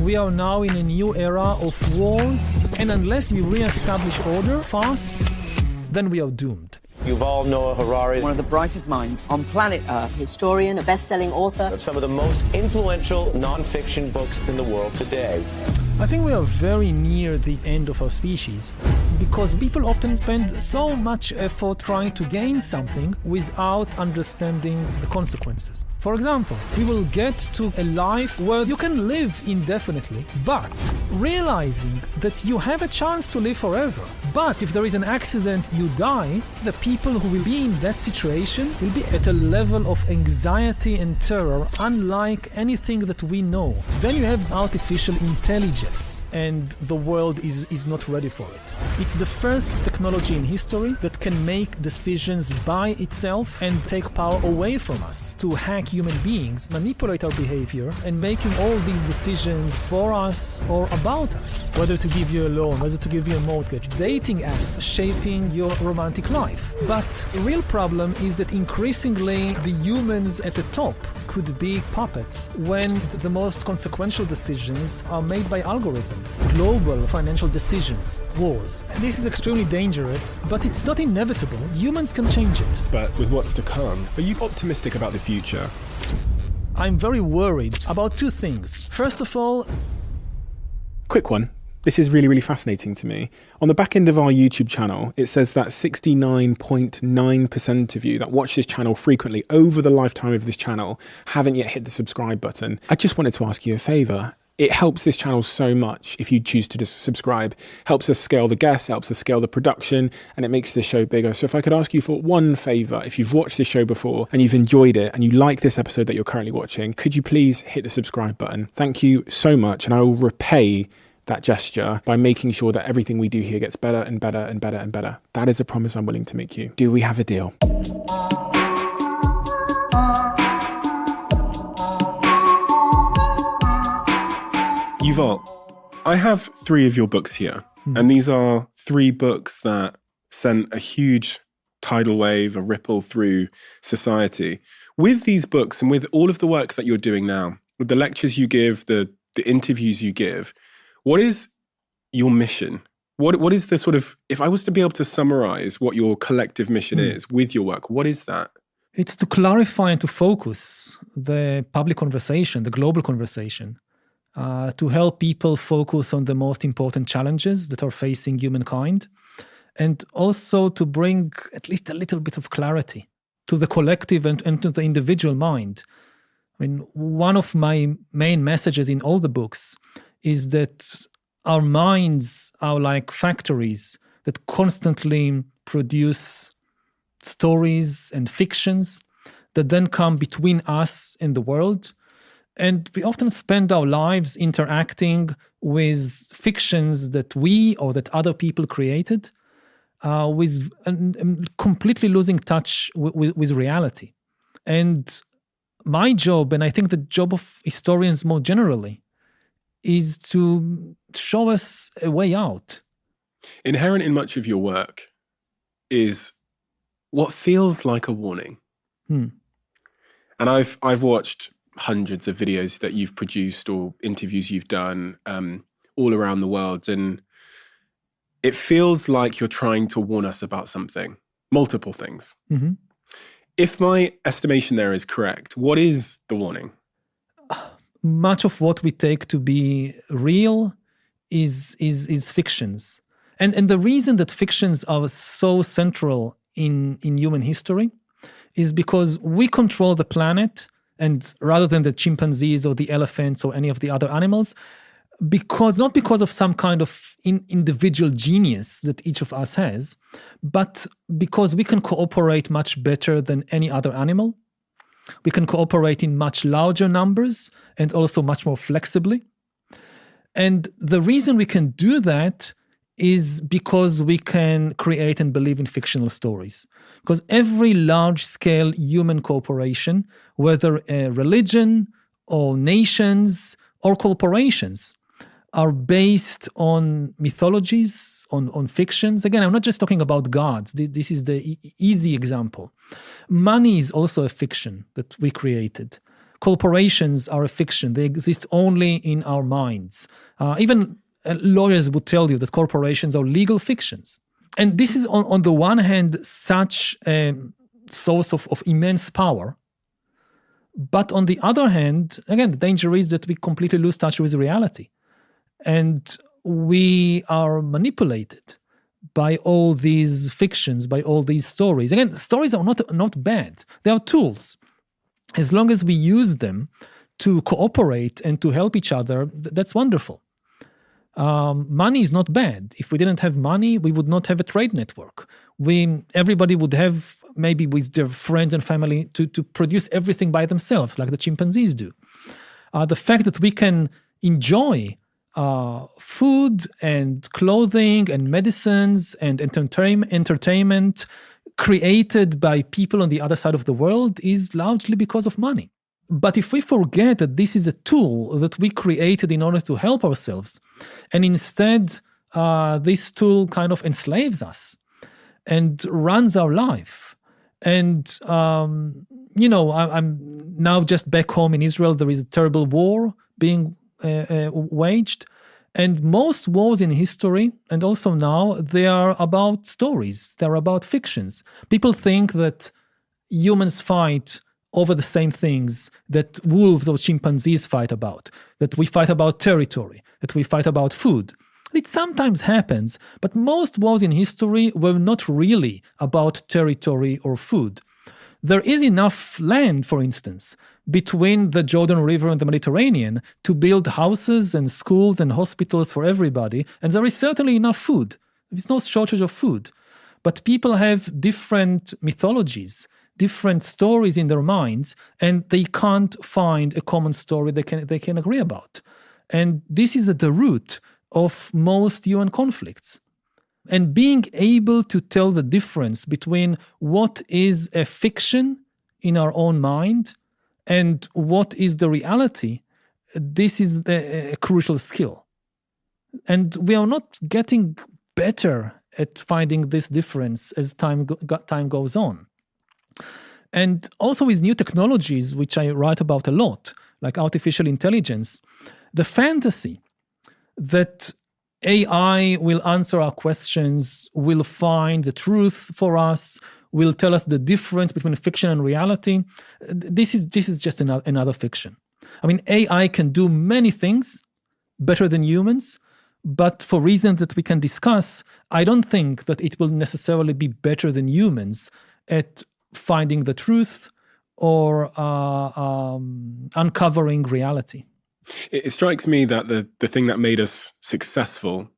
We are now in a new era of wars, and unless we re-establish order fast, then we are doomed. Yuval Noah Harari, one of the brightest minds on planet Earth. Historian, a best-selling author of some of the most influential non-fiction books in the world today. I think we are very near the end of our species because people often spend so much effort trying to gain something without understanding the consequences. For example, we will get to a life where you can live indefinitely, but realizing that you have a chance to live forever. But if there is an accident, you die, the people who will be in that situation will be at a level of anxiety and terror unlike anything that we know. Then you have artificial intelligence, and the world is not ready for it. It's the first technology in history that can make decisions by itself and take power away from us to hack human beings, manipulate our behavior, and making all these decisions for us or about us. Whether to give you a loan, whether to give you a mortgage, dating apps shaping your romantic life. But the real problem is that increasingly the humans at the top could be puppets when the most consequential decisions are made by algorithms. Global financial decisions, wars. And this is extremely dangerous, but it's not inevitable. Humans can change it. But with what's to come, are you optimistic about the future? I'm very worried about two things. First of all... Quick one. This is really, really fascinating to me. On the back end of our YouTube channel, it says that 69.9% of you that watch this channel frequently over the lifetime of this channel haven't yet hit the subscribe button. I just wanted to ask you a favor. It helps this channel so much if you choose to just subscribe. Helps us scale the guests, helps us scale the production, and it makes the show bigger. So if I could ask you for one favor, if you've watched this show before and you've enjoyed it and you like this episode that you're currently watching, could you please hit the subscribe button? Thank you so much, and I will repay that gesture by making sure that everything we do here gets better and better and better and better. That is a promise I'm willing to make you. Do we have a deal? Yuval, I have 3 of your books here, and these are 3 books that sent a huge tidal wave, a ripple through society. With these books and with all of the work that you're doing now, with the lectures you give, the interviews you give, what is your mission? What is the sort of, if I was to be able to summarize what your collective mission is with your work, what is that? It's to clarify and to focus the public conversation, the global conversation, to help people focus on the most important challenges that are facing humankind, and also to bring at least a little bit of clarity to the collective and to the individual mind. I mean, one of my main messages in all the books is that our minds are like factories that constantly produce stories and fictions that then come between us and the world. And we often spend our lives interacting with fictions that we or that other people created, with completely losing touch with reality. And my job, and I think the job of historians more generally, is to show us a way out. Inherent in much of your work is what feels like a warning. And I've watched hundreds of videos that you've produced or interviews you've done all around the world, and it feels like you're trying to warn us about something, multiple things. If my estimation there is correct, what is the warning? Much of what we take to be real is fictions. And the reason that fictions are so central in human history is because we control the planet, and rather than the chimpanzees or the elephants or any of the other animals, not because of some kind of individual genius that each of us has, but because we can cooperate much better than any other animal. We can cooperate in much larger numbers and also much more flexibly. And the reason we can do that is because we can create and believe in fictional stories. Because every large-scale human cooperation, whether a religion or nations or corporations, are based on mythologies, on fictions. Again, I'm not just talking about gods. This is the easy example. Money is also a fiction that we created. corporations are a fiction. They exist only in our minds. Even lawyers would tell you that corporations are legal fictions. And this is, on the one hand, such a source of immense power. But on the other hand, again, the danger is that we completely lose touch with reality. And we are manipulated by all these fictions, by all these stories. Again, stories are not bad. They are tools. As long as we use them to cooperate and to help each other, that's wonderful. Money is not bad. If we didn't have money, we would not have a trade network. Everybody would have, maybe with their friends and family, to produce everything by themselves, like the chimpanzees do. The fact that we can enjoy food and clothing and medicines and entertainment created by people on the other side of the world is largely because of money. But if we forget that this is a tool that we created in order to help ourselves, and instead this tool kind of enslaves us and runs our life, and I'm now just back home in Israel, there is a terrible war being waged. And most wars in history, and also now, they are about stories. They're about fictions. People think that humans fight over the same things that wolves or chimpanzees fight about, that we fight about territory, that we fight about food. It sometimes happens, but most wars in history were not really about territory or food. There is enough land, for instance, between the Jordan River and the Mediterranean to build houses and schools and hospitals for everybody, and there is certainly enough food. There is no shortage of food. But people have different mythologies, different stories in their minds, and they can't find a common story they can agree about. And this is at the root of most human conflicts. And being able to tell the difference between what is a fiction in our own mind and what is the reality, this is a crucial skill. And we are not getting better at finding this difference as time goes on. And also with new technologies, which I write about a lot, like artificial intelligence, the fantasy that AI will answer our questions, will find the truth for us, will tell us the difference between fiction and reality. This is just another fiction. I mean, AI can do many things better than humans, but for reasons that we can discuss, I don't think that it will necessarily be better than humans at finding the truth or uncovering reality. It strikes me that the thing that made us successful,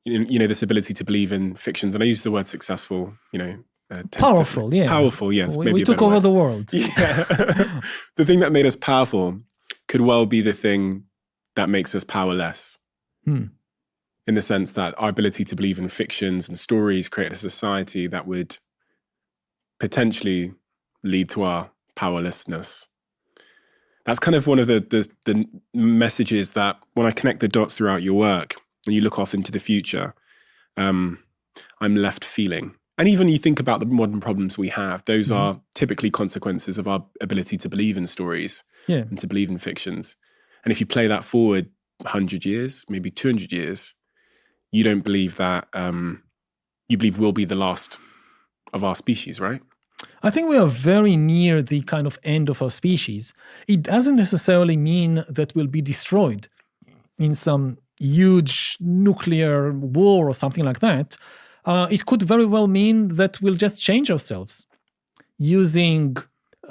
this ability to believe in fictions, and I use the word successful, powerful, yeah. Powerful, yes. We took over the world. Yeah. The thing that made us powerful could well be the thing that makes us powerless. In the sense that our ability to believe in fictions and stories create a society that would potentially lead to our powerlessness. That's kind of one of the messages that when I connect the dots throughout your work and you look off into the future, I'm left feeling. And even you think about the modern problems we have, those are typically consequences of our ability to believe in stories and to believe in fictions. And if you play that forward 100 years, maybe 200 years, you don't believe that, you believe we'll be the last of our species, right? I think we are very near the kind of end of our species. It doesn't necessarily mean that we'll be destroyed in some huge nuclear war or something like that. It could very well mean that we'll just change ourselves using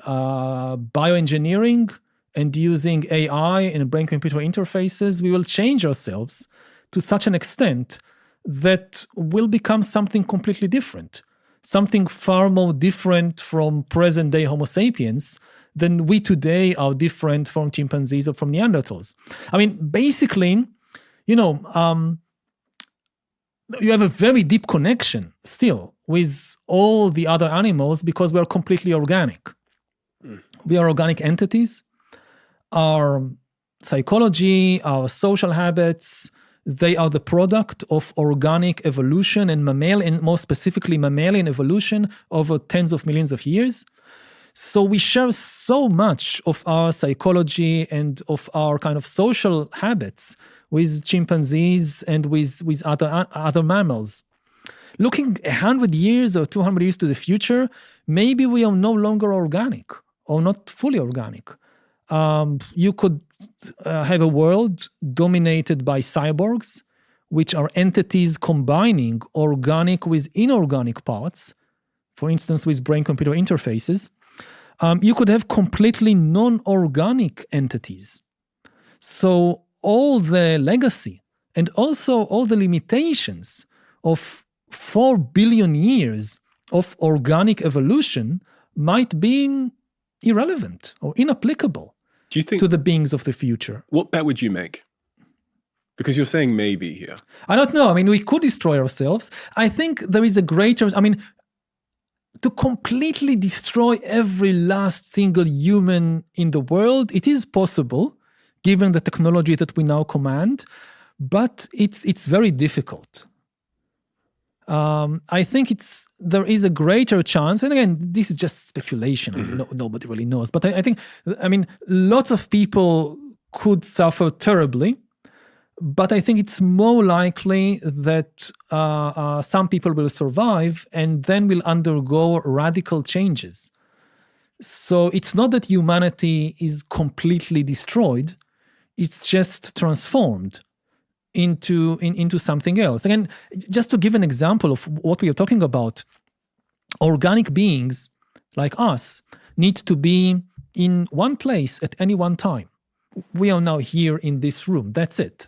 bioengineering and using AI and brain-computer interfaces. We will change ourselves to such an extent that we'll become something completely different. Something far more different from present-day Homo sapiens than we today are different from chimpanzees or from Neanderthals. I mean, basically, you have a very deep connection still with all the other animals because we're completely organic. We are organic entities. Our psychology, our social habits, they are the product of organic evolution and more specifically mammalian evolution over tens of millions of years. So we share so much of our psychology and of our kind of social habits with chimpanzees and with other mammals. Looking 100 years or 200 years to the future, maybe we are no longer organic or not fully organic. You could have a world dominated by cyborgs, which are entities combining organic with inorganic parts, for instance, with brain-computer interfaces. You could have completely non-organic entities. So all the legacy and also all the limitations of 4 billion years of organic evolution might be irrelevant or inapplicable Do you think to the beings of the future. What bet would you make? Because you're saying maybe here. I don't know. I mean, we could destroy ourselves. I think there is a greater, to completely destroy every last single human in the world, it is possible, given the technology that we now command, but it's very difficult. I think there is a greater chance, and again, this is just speculation. Nobody really knows. But I think, lots of people could suffer terribly, but I think it's more likely that some people will survive and then will undergo radical changes. So it's not that humanity is completely destroyed; it's just transformed into something else. Again, just to give an example of what we are talking about, organic beings like us need to be in one place at any one time. We are now here in this room. That's it.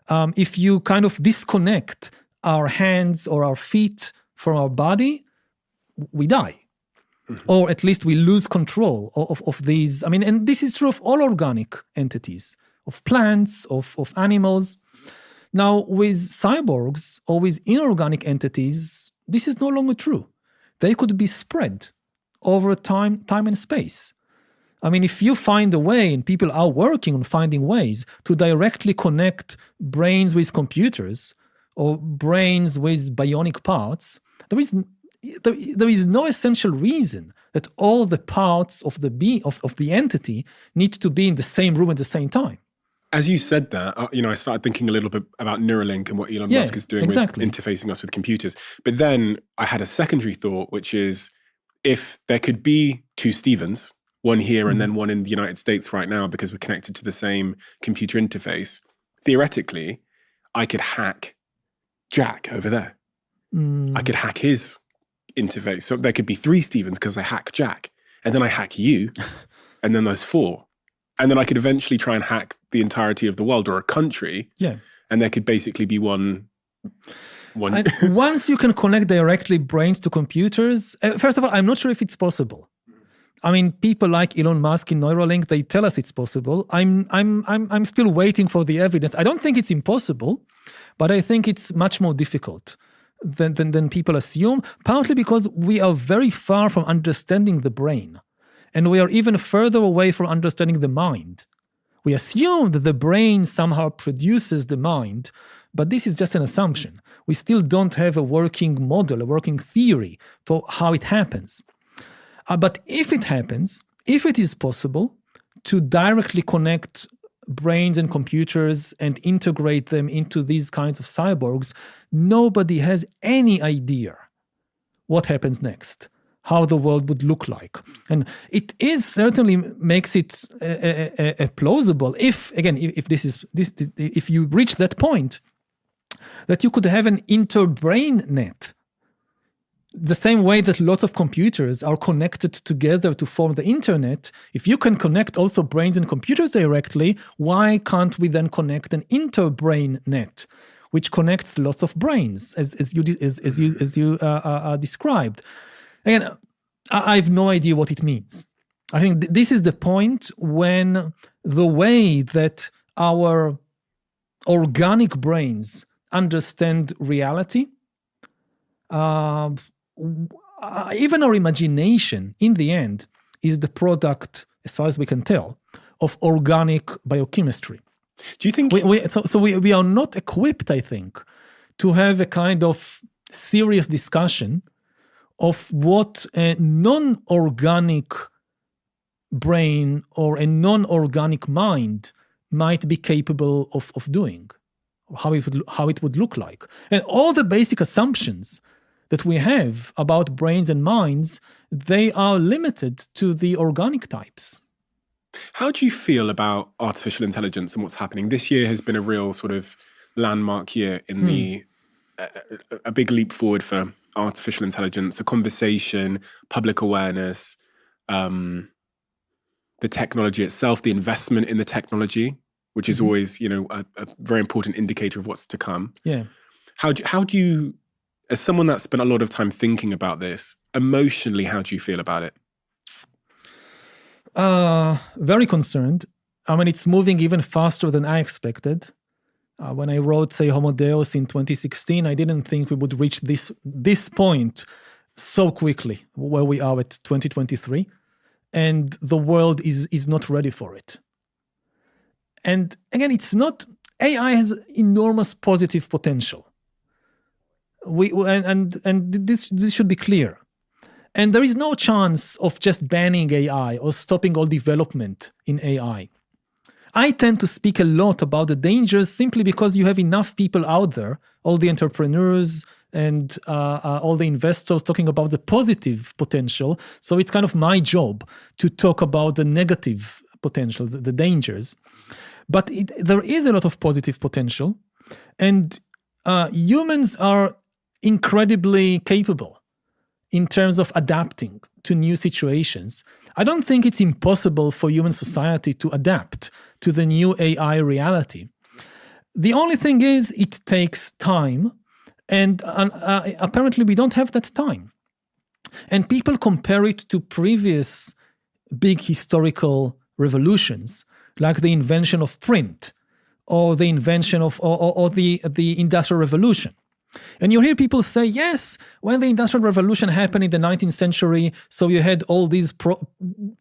If you kind of disconnect our hands or our feet from our body, we die. Or at least we lose control of these. And this is true of all organic entities, of plants, of animals. Now, with cyborgs or with inorganic entities, this is no longer true. They could be spread over time and space. If you find a way, and people are working on finding ways to directly connect brains with computers or brains with bionic parts, there is no essential reason that all the parts of the entity need to be in the same room at the same time. As you said that, I started thinking a little bit about Neuralink and what Elon Musk is doing with interfacing us with computers. But then I had a secondary thought, which is if there could be two Stevens, one here and then one in the United States right now because we're connected to the same computer interface, theoretically, I could hack Jack over there. I could hack his interface. So there could be 3 Stevens because I hack Jack. And then I hack you. And then there's 4. And then I could eventually try and hack the entirety of the world or a country. Yeah. And there could basically be one. Once you can connect directly brains to computers, first of all, I'm not sure if it's possible. People like Elon Musk in Neuralink, they tell us it's possible. I'm still waiting for the evidence. I don't think it's impossible, but I think it's much more difficult than people assume, partly because we are very far from understanding the brain. And we are even further away from understanding the mind. We assume that the brain somehow produces the mind, but this is just an assumption. We still don't have a working model, a working theory for how it happens. But if it happens, if it is possible to directly connect brains and computers and integrate them into these kinds of cyborgs, nobody has any idea what happens next, how the world would look like. And it is certainly makes it plausible if you reach that point, that you could have an interbrain net. The same way that lots of computers are connected together to form the internet, if you can connect also brains and computers directly, why can't we then connect an interbrain net, which connects lots of brains, as you described? Again, I have no idea what it means. I think this is the point when the way that our organic brains understand reality, even our imagination, in the end, is the product, as far as we can tell, of organic biochemistry. Do you think... We are not equipped, I think, to have a kind of serious discussion of what a non-organic brain or a non-organic mind might be capable of doing, or how it would look like. And all the basic assumptions that we have about brains and minds, they are limited to the organic types. How do you feel about artificial intelligence and what's happening? This year has been a real sort of landmark year in a big leap forward for artificial intelligence, the conversation, public awareness, the technology itself, the investment in the technology, which is always, a very important indicator of what's to come. Yeah. How do you, as someone that's spent a lot of time thinking about this, emotionally, how do you feel about it? Very concerned. I mean, it's moving even faster than I expected. When I wrote, say, Homo Deus in 2016, I didn't think we would reach this point so quickly, where we are at 2023. And the world is not ready for it. And again, AI has enormous positive potential. This should be clear. And there is no chance of just banning AI or stopping all development in AI. I tend to speak a lot about the dangers simply because you have enough people out there, all the entrepreneurs and all the investors talking about the positive potential. So it's kind of my job to talk about the negative potential, the dangers. But there is a lot of positive potential. And humans are incredibly capable in terms of adapting to new situations. I don't think it's impossible for human society to adapt to the new AI reality. The only thing is it takes time, and apparently we don't have that time. And people compare it to previous big historical revolutions, like the invention of print, or the invention of or the Industrial Revolution. And you hear people say, yes, when the Industrial Revolution happened in the 19th century, so you had all these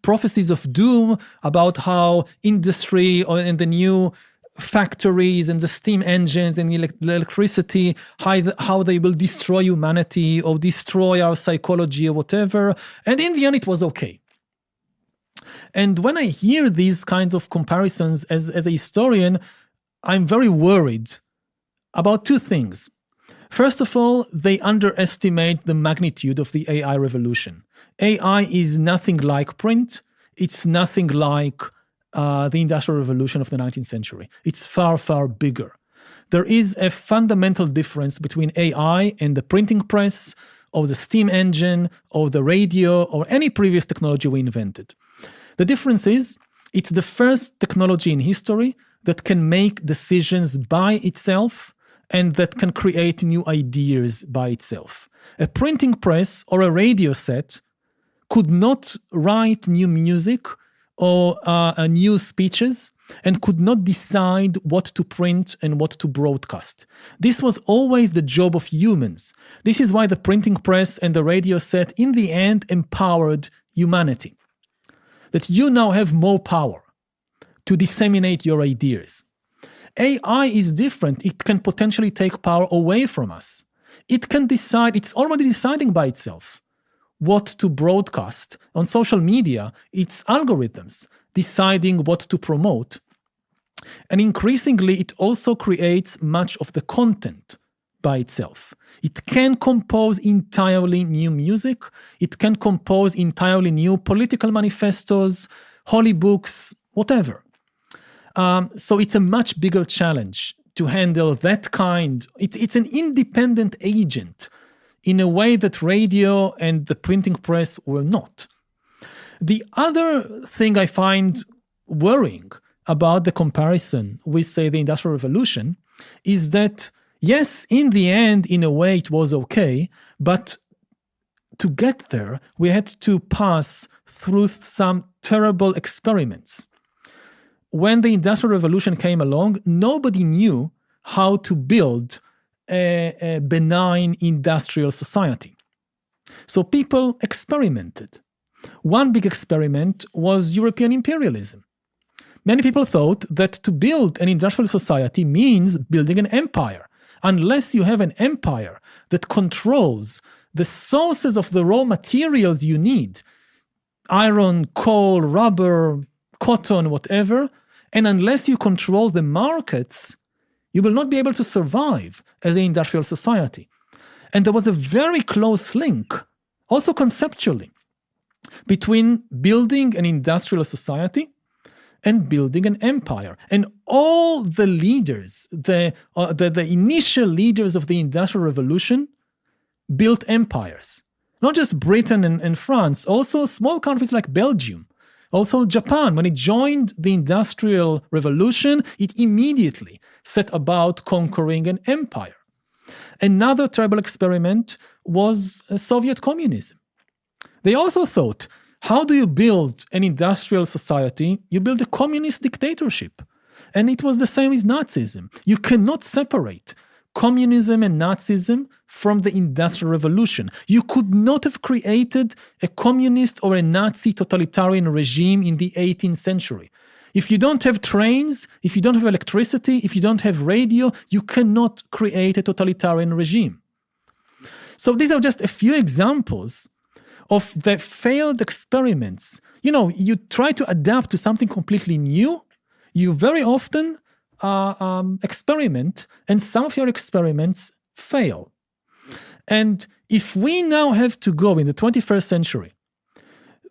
prophecies of doom about how industry and the new factories and the steam engines and the electricity, how they will destroy humanity or destroy our psychology or whatever. And in the end, it was okay. And when I hear these kinds of comparisons as a historian, I'm very worried about two things. First of all, they underestimate the magnitude of the AI revolution. AI is nothing like print. It's nothing like the Industrial Revolution of the 19th century. It's far, far bigger. There is a fundamental difference between AI and the printing press, or the steam engine, or the radio, or any previous technology we invented. The difference is, it's the first technology in history that can make decisions by itself and that can create new ideas by itself. A printing press or a radio set could not write new music or new speeches and could not decide what to print and what to broadcast. This was always the job of humans. This is why the printing press and the radio set in the end empowered humanity. That you now have more power to disseminate your ideas. AI is different. It can potentially take power away from us. It can decide, it's already deciding by itself what to broadcast. On social media, it's algorithms deciding what to promote. And increasingly, it also creates much of the content by itself. It can compose entirely new music. It can compose entirely new political manifestos, holy books, whatever. So it's a much bigger challenge to handle that kind. It's an independent agent in a way that radio and the printing press were not. The other thing I find worrying about the comparison with, say, the Industrial Revolution is that, yes, in the end, in a way, it was okay, but to get there, we had to pass through some terrible experiments. When the Industrial Revolution came along, nobody knew how to build a benign industrial society. So people experimented. One big experiment was European imperialism. Many people thought that to build an industrial society means building an empire. Unless you have an empire that controls the sources of the raw materials you need, iron, coal, rubber, cotton, whatever, and unless you control the markets, you will not be able to survive as an industrial society. And there was a very close link, also conceptually, between building an industrial society and building an empire. And all the leaders, the initial leaders of the Industrial Revolution built empires. Not just Britain and France, also small countries like Belgium, also Japan. When it joined the Industrial Revolution, it immediately set about conquering an empire. Another terrible experiment was Soviet communism. They also thought, how do you build an industrial society? You build a communist dictatorship. And it was the same with Nazism. You cannot separate communism and Nazism from the Industrial Revolution. You could not have created a communist or a Nazi totalitarian regime in the 18th century. If you don't have trains, if you don't have electricity, if you don't have radio, you cannot create a totalitarian regime. So these are just a few examples of the failed experiments. You know, you try to adapt to something completely new, you very often experiment, and some of your experiments fail. And if we now have to go in the 21st century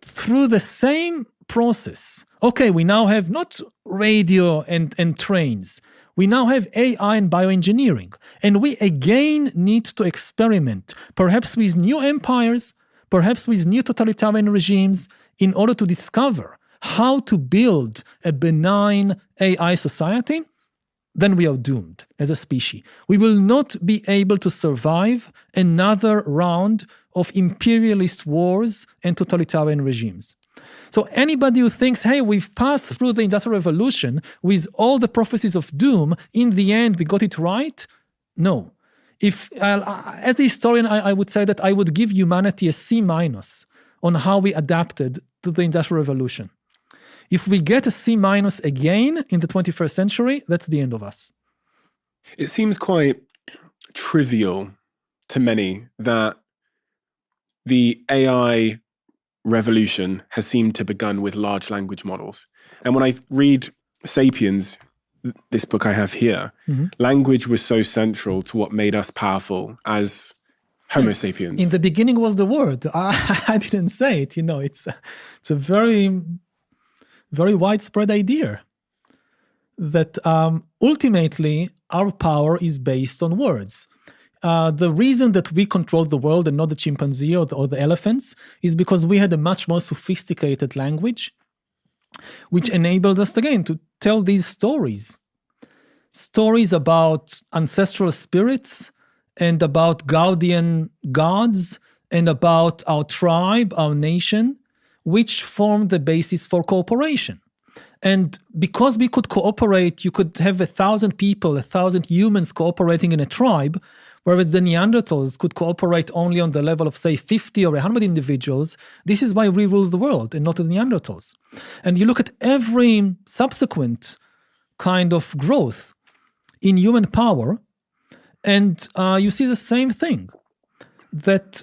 through the same process, okay, we now have not radio and trains, we now have AI and bioengineering, and we again need to experiment, perhaps with new empires, perhaps with new totalitarian regimes, in order to discover how to build a benign AI society, then we are doomed as a species. We will not be able to survive another round of imperialist wars and totalitarian regimes. So anybody who thinks, hey, we've passed through the Industrial Revolution with all the prophecies of doom, in the end we got it right? No. If as a historian, I would say that I would give humanity a C- on how we adapted to the Industrial Revolution. If we get a C- again in the 21st century, that's the end of us. It seems quite trivial to many that the AI revolution has seemed to begun with large language models. And when I read Sapiens, this book I have here, language was so central to what made us powerful as Homo sapiens. In the beginning was the word. I didn't say it. You know, it's a very, very widespread idea that ultimately our power is based on words. The reason that we control the world and not the chimpanzee or the elephants is because we had a much more sophisticated language, which enabled us, again, to tell these stories. Stories about ancestral spirits and about guardian gods and about our tribe, our nation, which formed the basis for cooperation. And because we could cooperate, you could have 1,000 people, 1,000 humans cooperating in a tribe, whereas the Neanderthals could cooperate only on the level of, say, 50 or 100 individuals. This is why we rule the world and not the Neanderthals. And you look at every subsequent kind of growth in human power, and you see the same thing, that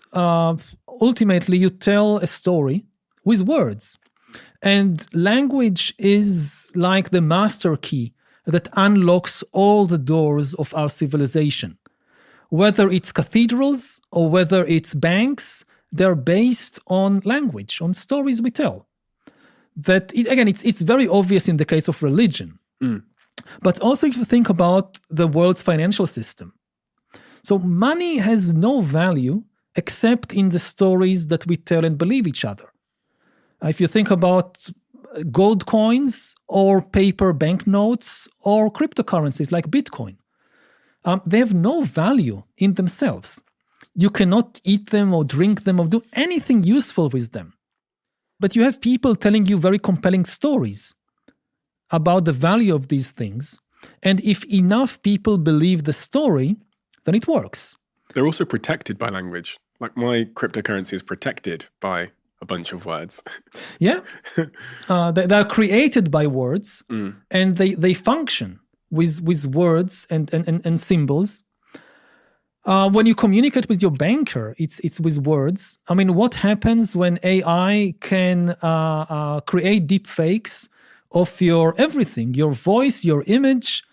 ultimately you tell a story with words. And language is like the master key that unlocks all the doors of our civilization. Whether it's cathedrals or whether it's banks, they're based on language, on stories we tell. That, it's very obvious in the case of religion. But also if you think about the world's financial system. So money has no value except in the stories that we tell and believe each other. If you think about gold coins or paper banknotes or cryptocurrencies like Bitcoin, they have no value in themselves. You cannot eat them or drink them or do anything useful with them. But you have people telling you very compelling stories about the value of these things. And if enough people believe the story, then it works. They're also protected by language. Like my cryptocurrency is protected by a bunch of words. Yeah. They are created by words, and they function with words and symbols. When you communicate with your banker, it's with words. I mean, what happens when AI can create deep fakes of your everything, your voice, your image,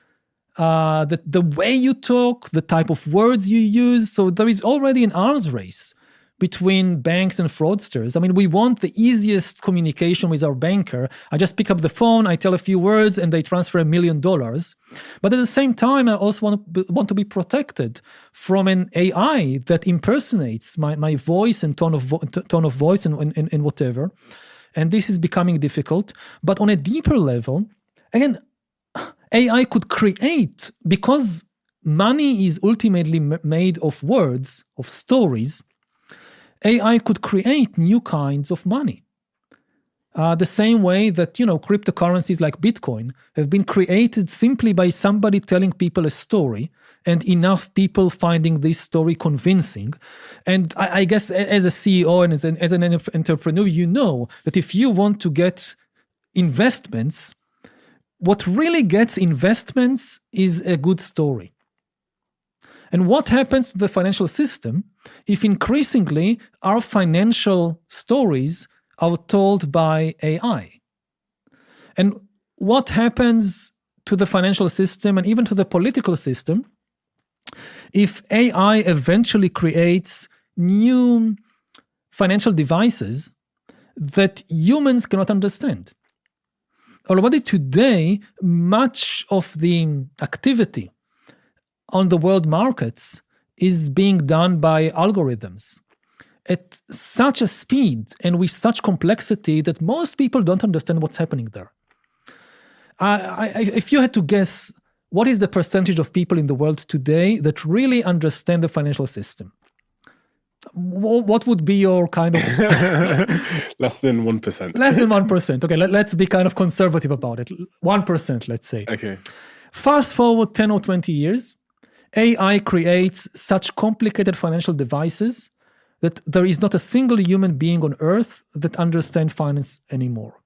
the way you talk, the type of words you use? So there is already an arms race between banks and fraudsters. I mean, we want the easiest communication with our banker. I just pick up the phone, I tell a few words, and they transfer $1 million. But at the same time, I also want to be protected from an AI that impersonates my voice and tone of voice and whatever. And this is becoming difficult. But on a deeper level, again, AI could create, because money is ultimately made of words, of stories. AI could create new kinds of money. The same way that, cryptocurrencies like Bitcoin have been created simply by somebody telling people a story and enough people finding this story convincing. And I guess as a CEO and as an entrepreneur, you know that if you want to get investments, what really gets investments is a good story. And what happens to the financial system if increasingly our financial stories are told by AI? And what happens to the financial system and even to the political system if AI eventually creates new financial devices that humans cannot understand? Already today, much of the activity on the world markets is being done by algorithms at such a speed and with such complexity that most people don't understand what's happening there. If you had to guess, what is the percentage of people in the world today that really understand the financial system? What would be your kind of... Less than 1%. Less than 1%. Okay, let's be kind of conservative about it. 1%, let's say. Okay. Fast forward 10 or 20 years, AI creates such complicated financial devices that there is not a single human being on earth that understands finance anymore.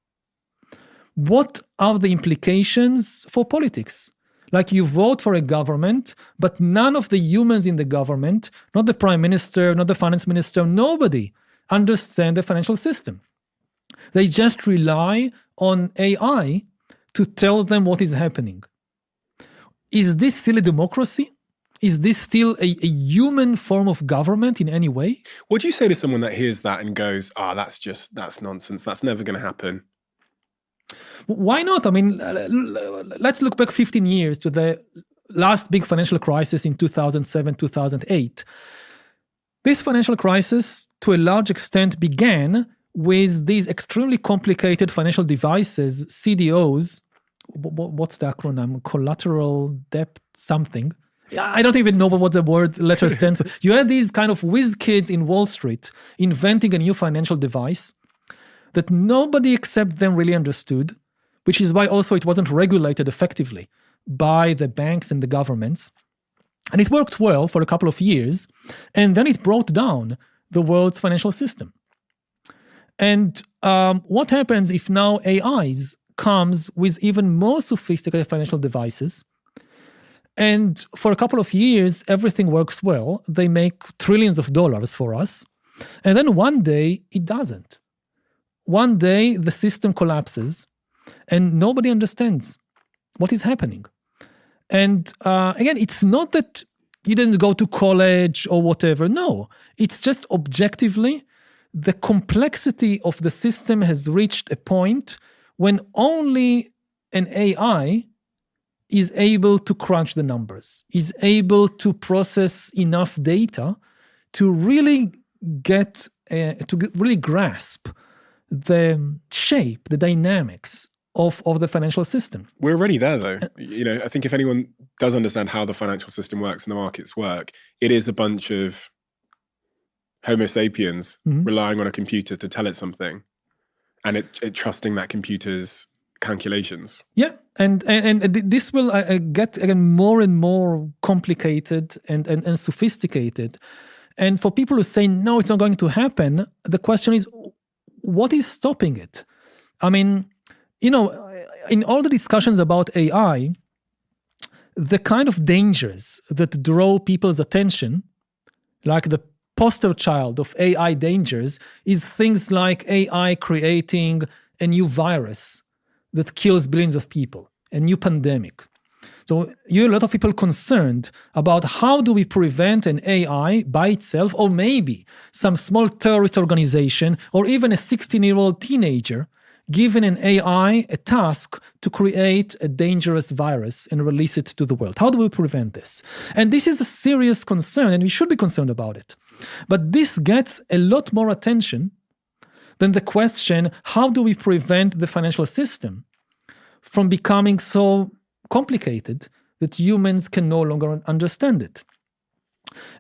What are the implications for politics? Like, you vote for a government, but none of the humans in the government, not the prime minister, not the finance minister, nobody understands the financial system. They just rely on AI to tell them what is happening. Is this still a democracy? Is this still a human form of government in any way? What do you say to someone that hears that and goes, that's nonsense, that's never going to happen? Why not? I mean, let's look back 15 years to the last big financial crisis in 2007, 2008. This financial crisis, to a large extent, began with these extremely complicated financial devices, CDOs. What's the acronym? Collateral debt something. I don't even know what the letter stands for. You had these kind of whiz kids in Wall Street inventing a new financial device that nobody except them really understood, which is why also it wasn't regulated effectively by the banks and the governments. And it worked well for a couple of years, and then it brought down the world's financial system. And what happens if now AIs comes with even more sophisticated financial devices? And for a couple of years, everything works well. They make trillions of dollars for us. And then one day, it doesn't. One day, the system collapses and nobody understands what is happening. And again, it's not that you didn't go to college or whatever. No, it's just objectively, the complexity of the system has reached a point when only an AI is able to crunch the numbers, is able to process enough data to really really grasp the shape, the dynamics of the financial system. We're already there, though. I think if anyone does understand how the financial system works and the markets work, it is a bunch of Homo sapiens relying on a computer to tell it something, and it trusting that computer's calculations. Yeah, and this will get again more and more complicated and sophisticated. And for people who say no, it's not going to happen, the question is, what is stopping it? I mean, in all the discussions about AI, the kind of dangers that draw people's attention like the poster child of AI dangers, is things like AI creating a new virus that kills billions of people, a new pandemic. So you have a lot of people concerned about how do we prevent an AI by itself, or maybe some small terrorist organization, or even a 16-year-old teenager, given an AI a task to create a dangerous virus and release it to the world. How do we prevent this? And this is a serious concern, and we should be concerned about it. But this gets a lot more attention than the question, how do we prevent the financial system from becoming so complicated that humans can no longer understand it?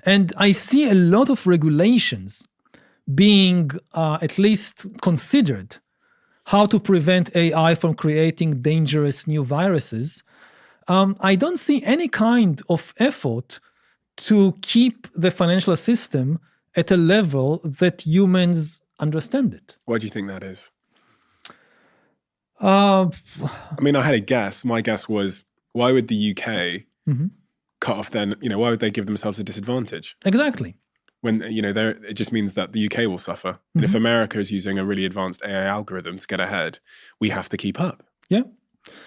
And I see a lot of regulations being at least considered how to prevent AI from creating dangerous new viruses. I don't see any kind of effort to keep the financial system at a level that humans understand it. Why do you think that is? I mean, I had a guess. My guess was, why would the UK cut off then, why would they give themselves a disadvantage? Exactly. When, it just means that the UK will suffer. And if America is using a really advanced AI algorithm to get ahead, we have to keep up. Yeah.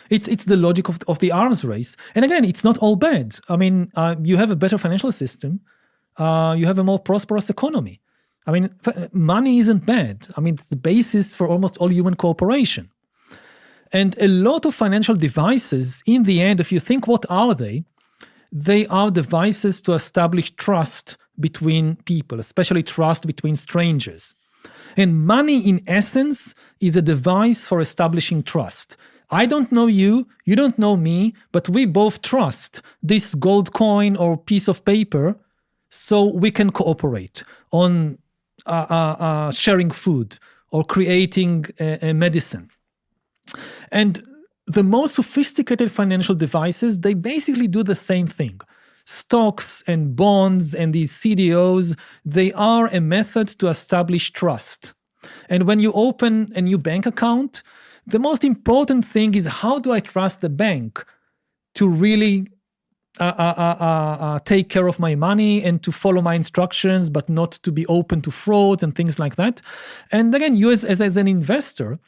It's the logic of the arms race. And again, it's not all bad. I mean, you have a better financial system. You have a more prosperous economy. I mean, money isn't bad. I mean, it's the basis for almost all human cooperation. And a lot of financial devices, in the end, if you think, what are they? They are devices to establish trust between people, especially trust between strangers. And money, in essence, is a device for establishing trust. I don't know you, you don't know me, but we both trust this gold coin or piece of paper, so we can cooperate on sharing food or creating a medicine. And the most sophisticated financial devices, they basically do the same thing. Stocks and bonds and these CDOs, they are a method to establish trust. And when you open a new bank account, the most important thing is, how do I trust the bank to really take care of my money and to follow my instructions, but not to be open to fraud and things like that. And again, you as an investor,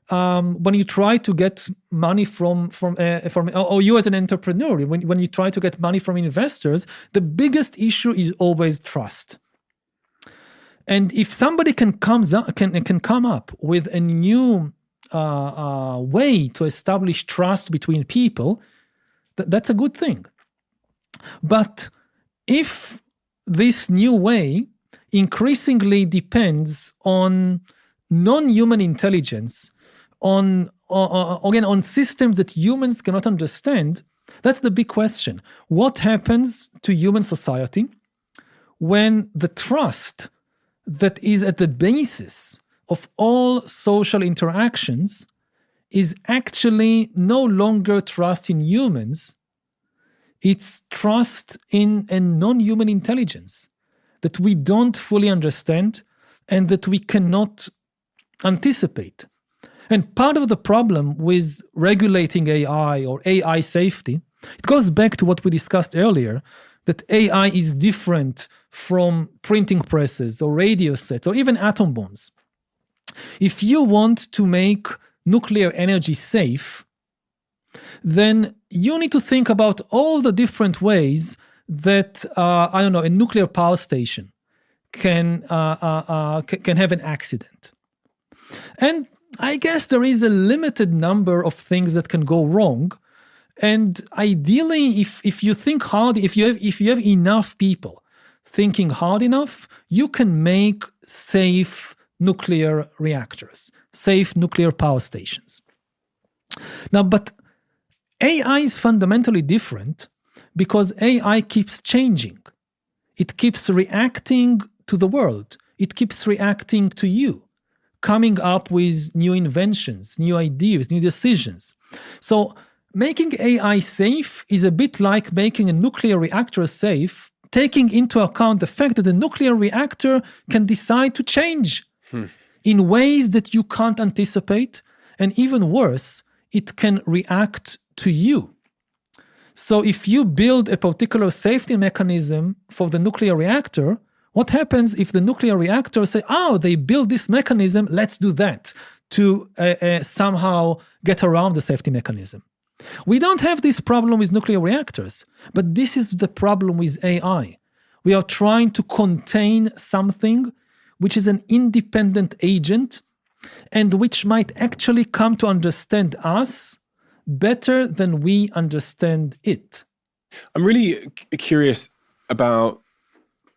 when you try to get money from or you as an entrepreneur, when you try to get money from investors, the biggest issue is always trust. And if somebody can come up with a new way to establish trust between people, that's a good thing. But if this new way increasingly depends on non-human intelligence, on systems that humans cannot understand, that's the big question. What happens to human society when the trust that is at the basis of all social interactions is actually no longer trust in humans, it's trust in a non-human intelligence that we don't fully understand and that we cannot anticipate. And part of the problem with regulating AI or AI safety, it goes back to what we discussed earlier, that AI is different from printing presses or radio sets or even atom bombs. If you want to make nuclear energy safe, then you need to think about all the different ways that, a nuclear power station can have an accident. And I guess there is a limited number of things that can go wrong. And ideally, if you think hard, if you have enough people thinking hard enough, you can make safe nuclear reactors, safe nuclear power stations. Now, but AI is fundamentally different because AI keeps changing. It keeps reacting to the world. It keeps reacting to you, coming up with new inventions, new ideas, new decisions. So making AI safe is a bit like making a nuclear reactor safe, taking into account the fact that the nuclear reactor can decide to change in ways that you can't anticipate. And even worse, it can react to you. So if you build a particular safety mechanism for the nuclear reactor, what happens if the nuclear reactor say, they built this mechanism, let's do that to somehow get around the safety mechanism? We don't have this problem with nuclear reactors, but this is the problem with AI. We are trying to contain something which is an independent agent and which might actually come to understand us better than we understand it. I'm really curious about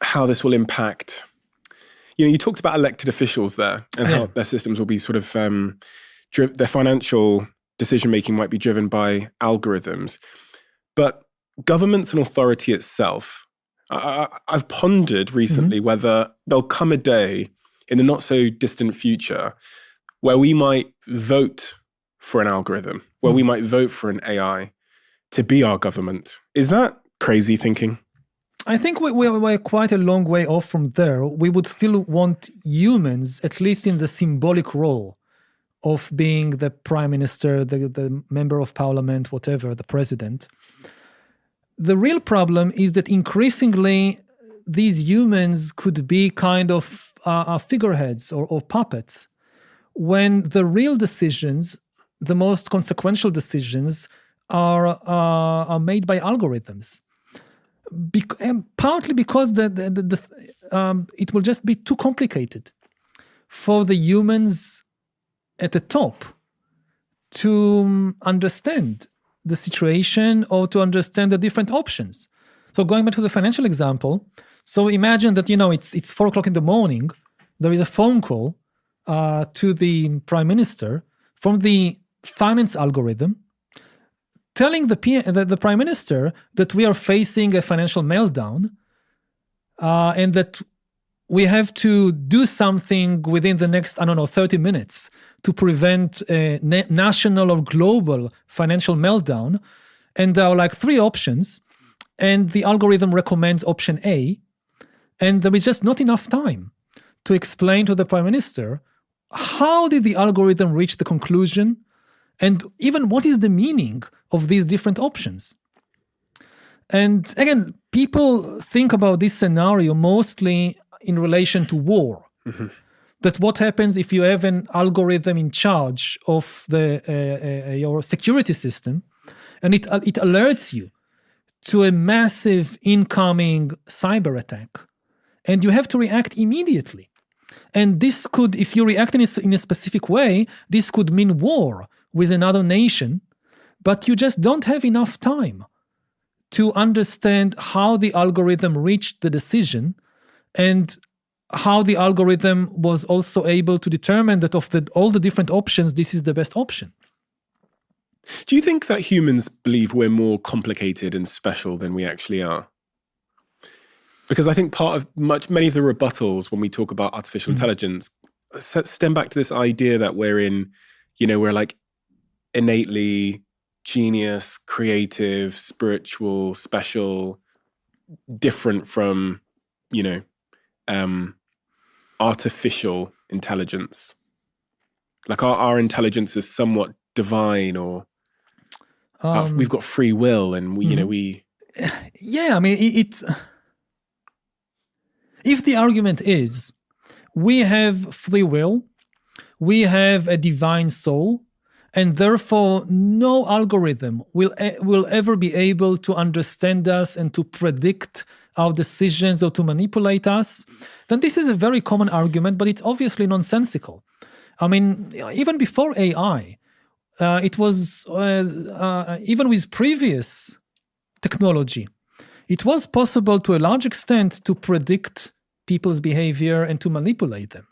how this will impact. You talked about elected officials there and how their systems will be sort of, their financial decision-making might be driven by algorithms. But governments and authority itself, I've pondered recently whether there'll come a day in the not so distant future where we might vote for an algorithm, where we might vote for an AI to be our government. Is that crazy thinking? I think we're quite a long way off from there. We would still want humans, at least in the symbolic role of being the prime minister, the member of parliament, whatever, the president. The real problem is that increasingly these humans could be kind of figureheads or puppets, when the real decisions, the most consequential decisions, are made by algorithms. Partly because it will just be too complicated for the humans at the top to understand the situation or to understand the different options. So going back to the financial example, so imagine that, it's 4:00 in the morning, there is a phone call to the prime minister from the finance algorithm telling the prime minister that we are facing a financial meltdown and that we have to do something within the next, 30 minutes to prevent a national or global financial meltdown. And there are like 3 options, and the algorithm recommends option A, and there is just not enough time to explain to the prime minister how did the algorithm reach the conclusion, and even what is the meaning of these different options. And again, people think about this scenario mostly in relation to war. That what happens if you have an algorithm in charge of your security system, and it alerts you to a massive incoming cyber attack, and you have to react immediately. And this could, if you react in a specific way, this could mean war with another nation, but you just don't have enough time to understand how the algorithm reached the decision and how the algorithm was also able to determine that of all the different options, this is the best option. Do you think that humans believe we're more complicated and special than we actually are? Because I think part of many of the rebuttals when we talk about artificial intelligence stem back to this idea that we're like innately genius, creative, spiritual, special, different from, artificial intelligence. Like our intelligence is somewhat divine, or we've got free will, and we. Yeah, I mean, it's. If the argument is we have free will, we have a divine soul, and therefore no algorithm will ever be able to understand us and to predict our decisions or to manipulate us, then this is a very common argument, but it's obviously nonsensical. I mean, even before AI, it was, even with previous technology, it was possible to a large extent to predict people's behavior and to manipulate them.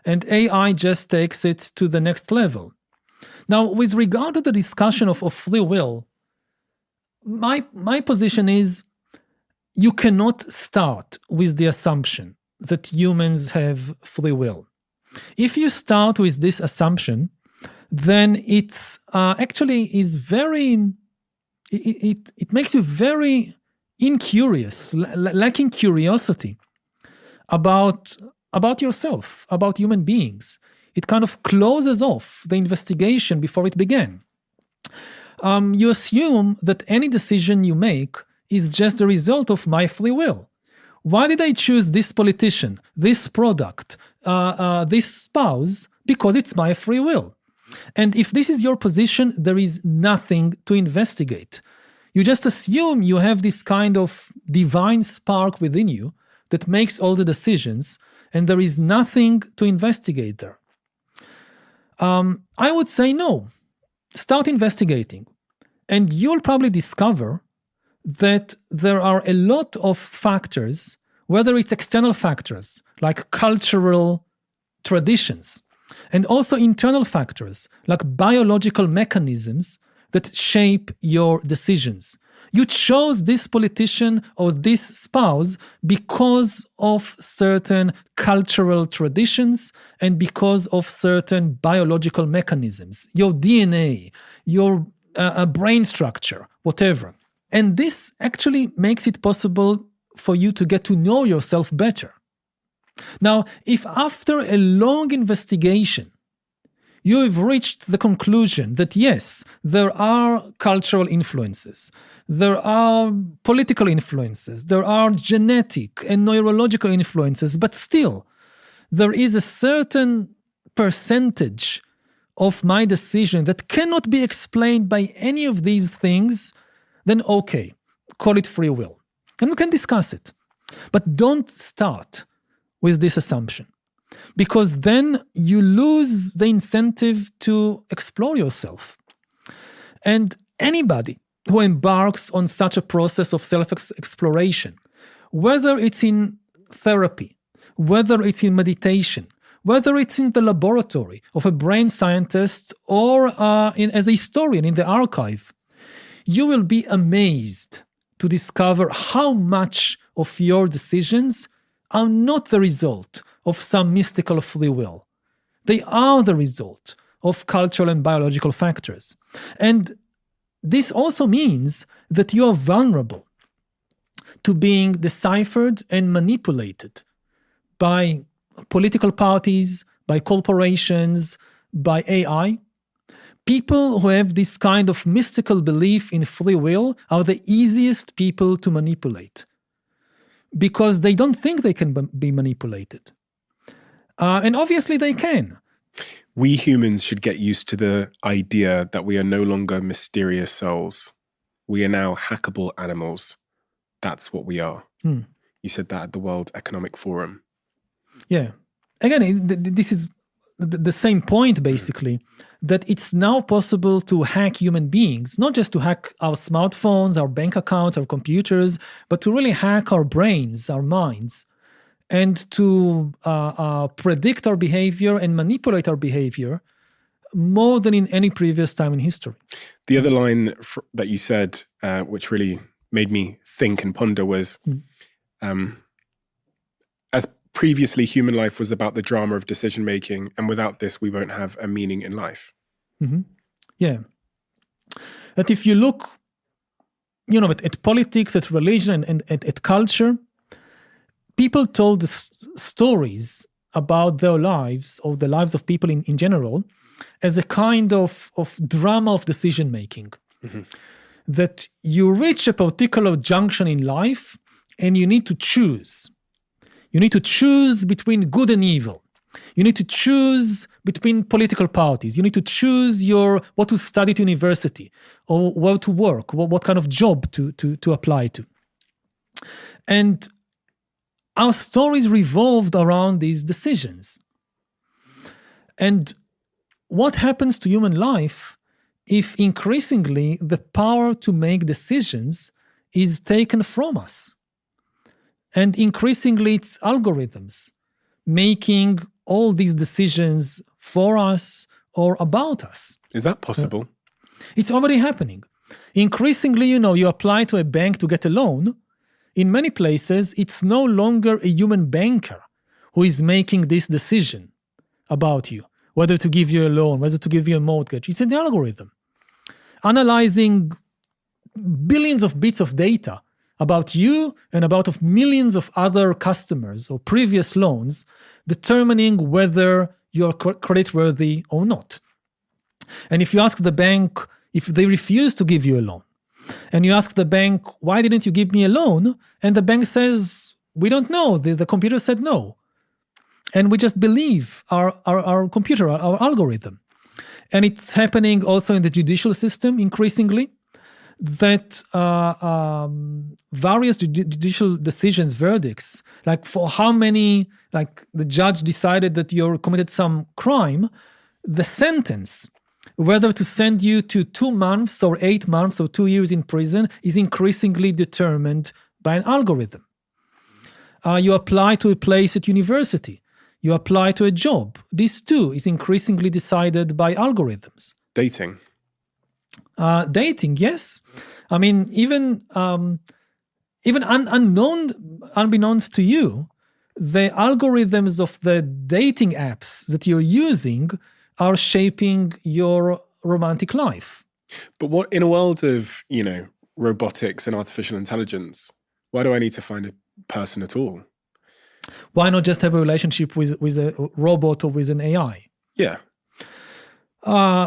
And AI just takes it to the next level. Now, with regard to the discussion of free will, my position is you cannot start with the assumption that humans have free will. If you start with this assumption, then it's actually is very, it makes you very incurious, lacking curiosity about yourself, about human beings. It kind of closes off the investigation before it began. you assume that any decision you make is just the result of my free will. Why did I choose this politician, this product, this spouse? Because it's my free will. And if this is your position, there is nothing to investigate. You just assume you have this kind of divine spark within you that makes all the decisions, and there is nothing to investigate there. I would say no. Start investigating. And you'll probably discover that there are a lot of factors, whether it's external factors like cultural traditions, and also internal factors like biological mechanisms that shape your decisions. You chose this politician or this spouse because of certain cultural traditions and because of certain biological mechanisms, your DNA, your brain structure, whatever. And this actually makes it possible for you to get to know yourself better. Now, if after a long investigation, you have reached the conclusion that yes, there are cultural influences, there are political influences, there are genetic and neurological influences, but still, there is a certain percentage of my decision that cannot be explained by any of these things, then okay, call it free will. And we can discuss it. But don't start with this assumption, because then you lose the incentive to explore yourself. And anybody who embarks on such a process of self-exploration, whether it's in therapy, whether it's in meditation, whether it's in the laboratory of a brain scientist or as a historian in the archive, you will be amazed to discover how much of your decisions are not the result of some mystical free will. They are the result of cultural and biological factors. And this also means that you are vulnerable to being deciphered and manipulated by political parties, by corporations, by AI. People who have this kind of mystical belief in free will are the easiest people to manipulate because they don't think they can be manipulated. And obviously they can. We humans should get used to the idea that we are no longer mysterious souls. We are now hackable animals. That's what we are. You said that at the World Economic Forum. Yeah. Again, this is the same point, basically, that it's now possible to hack human beings, not just to hack our smartphones, our bank accounts, our computers, but to really hack our brains, our minds, and to predict our behavior and manipulate our behavior more than in any previous time in history. The other line that you said, which really made me think and ponder, was as previously human life was about the drama of decision-making, and without this, we won't have a meaning in life. Mm-hmm. Yeah. That if you look, at politics, at religion, and at culture, people told stories about their lives or the lives of people in general as a kind of drama of decision-making. Mm-hmm. That you reach a particular junction in life and you need to choose. You need to choose between good and evil. You need to choose between political parties. You need to choose what to study at university or where to work, what kind of job to apply to. And our stories revolved around these decisions. And what happens to human life if increasingly the power to make decisions is taken from us? And increasingly it's algorithms making all these decisions for us or about us. Is that possible? It's already happening. Increasingly, you apply to a bank to get a loan. In many places, it's no longer a human banker who is making this decision about you, whether to give you a loan, whether to give you a mortgage. It's an algorithm analyzing billions of bits of data about you and about of millions of other customers or previous loans, determining whether you're creditworthy or not. And if you ask the bank if they refuse to give you a loan. And you ask the bank, why didn't you give me a loan? And the bank says, we don't know. The computer said no. And we just believe our computer, our algorithm. And it's happening also in the judicial system increasingly, that various judicial decisions, verdicts, like for how many, like the judge decided that you committed some crime, the sentence, whether to send you to 2 months or 8 months or 2 years in prison, is increasingly determined by an algorithm. You apply to a place at university. You apply to a job. This too is increasingly decided by algorithms. Dating. Dating, yes. I mean, even unbeknownst to you, the algorithms of the dating apps that you're using are shaping your romantic life. But what, in a world of, robotics and artificial intelligence, why do I need to find a person at all? Why not just have a relationship with a robot or with an AI? Yeah.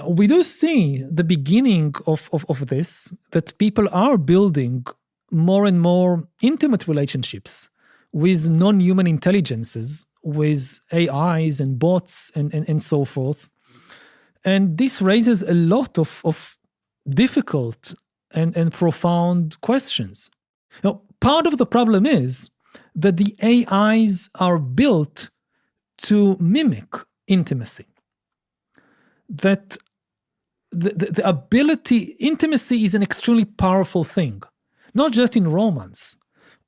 We do see the beginning of this, that people are building more and more intimate relationships with non-human intelligences, with AIs and bots and so forth. And this raises a lot of difficult and profound questions. Now, part of the problem is that the AIs are built to mimic intimacy. That the ability, intimacy is an extremely powerful thing, not just in romance,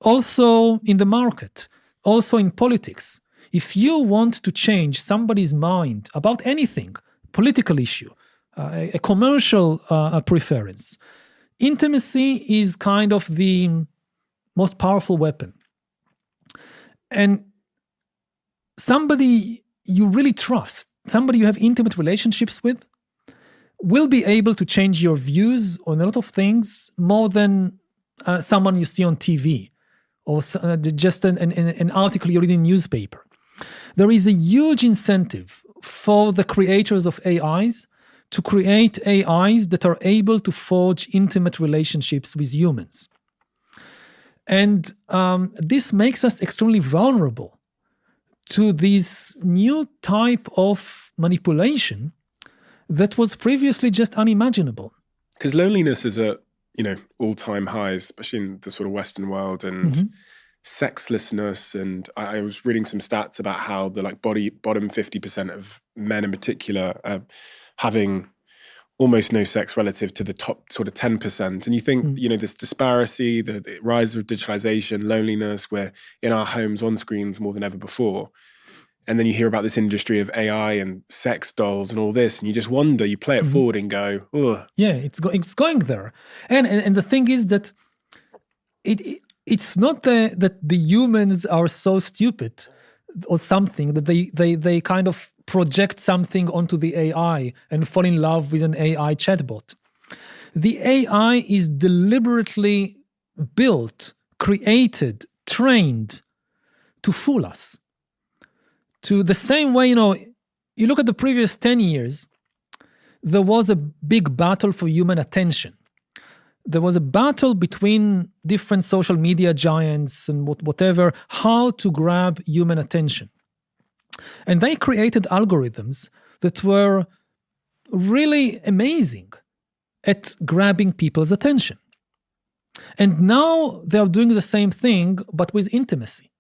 also in the market, also in politics. If you want to change somebody's mind about anything, political issue, a commercial preference, intimacy is kind of the most powerful weapon. And somebody you really trust, somebody you have intimate relationships with, will be able to change your views on a lot of things more than someone you see on TV or just an article you read in a newspaper. There is a huge incentive for the creators of AIs to create AIs that are able to forge intimate relationships with humans. And this makes us extremely vulnerable to this new type of manipulation that was previously just unimaginable. Because loneliness is at, all-time highs, especially in the sort of Western world, and sexlessness. And I was reading some stats about how the bottom 50% of men in particular are having almost no sex relative to the top sort of 10%. And you think, this disparity, the rise of digitalization, loneliness, we're in our homes on screens more than ever before. And then you hear about this industry of AI and sex dolls and all this, and you just wonder, you play it forward and go, ugh. Yeah, it's going there. And the thing is that it's not that the humans are so stupid or something, that they kind of project something onto the AI and fall in love with an AI chatbot. The AI is deliberately built, created, trained to fool us. To the same way, you look at the previous 10 years, there was a big battle for human attention. There was a battle between different social media giants and whatever, how to grab human attention. And they created algorithms that were really amazing at grabbing people's attention. And now they are doing the same thing, but with intimacy.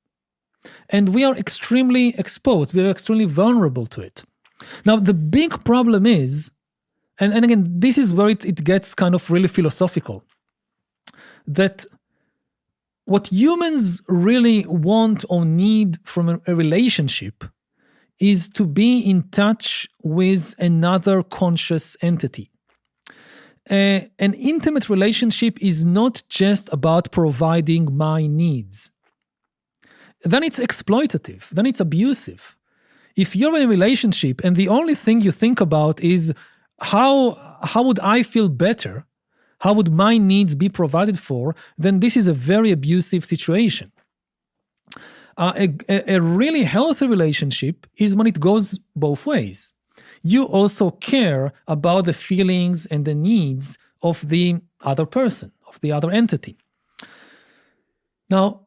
And we are extremely exposed. We are extremely vulnerable to it. Now, the big problem is, and again, this is where it gets kind of really philosophical, that what humans really want or need from a relationship is to be in touch with another conscious entity. An intimate relationship is not just about providing my needs. Then it's exploitative, then it's abusive. If you're in a relationship and the only thing you think about is how would I feel better, how would my needs be provided for, then this is a very abusive situation. A really healthy relationship is when it goes both ways. you also care about the feelings and the needs of the other person, of the other entity. Now,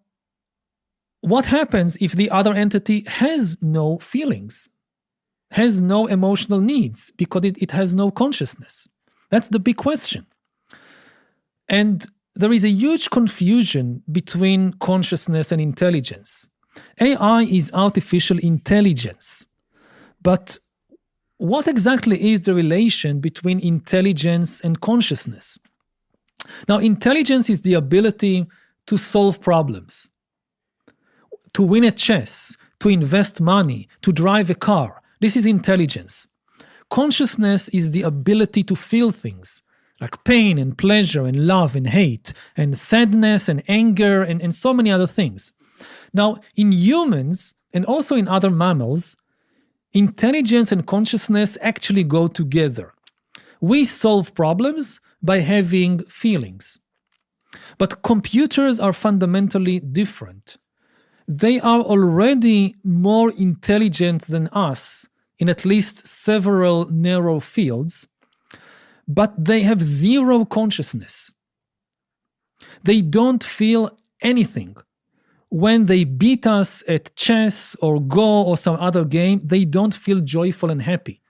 what happens if the other entity has no feelings, has no emotional needs, because it has no consciousness? That's the big question. And there is a huge confusion between consciousness and intelligence. AI is artificial intelligence. But what exactly is the relation between intelligence and consciousness? Now, intelligence is the ability to solve problems, to win at chess, to invest money, to drive a car. This is intelligence. Consciousness is the ability to feel things, like pain and pleasure and love and hate and sadness and anger and so many other things. Now, in humans and also in other mammals, intelligence and consciousness actually go together. We solve problems by having feelings. But computers are fundamentally different. They are already more intelligent than us in at least several narrow fields, but they have zero consciousness. They don't feel anything. When they beat us at chess or Go or some other game, they don't feel joyful and happy.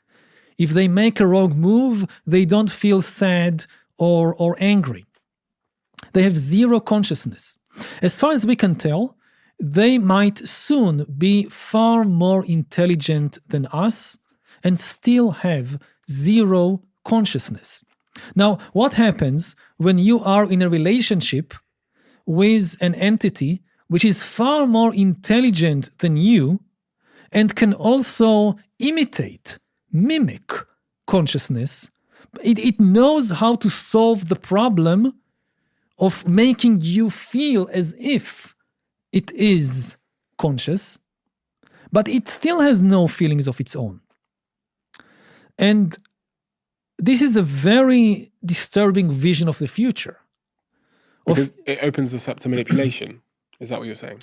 If they make a wrong move, they don't feel sad or angry. They have zero consciousness. As far as we can tell, they might soon be far more intelligent than us and still have zero consciousness. Now, what happens when you are in a relationship with an entity which is far more intelligent than you and can also imitate, mimic consciousness? It knows how to solve the problem of making you feel as if it is conscious, but it still has no feelings of its own. And this is a very disturbing vision of the future. Because it opens us up to manipulation. Is that what you're saying?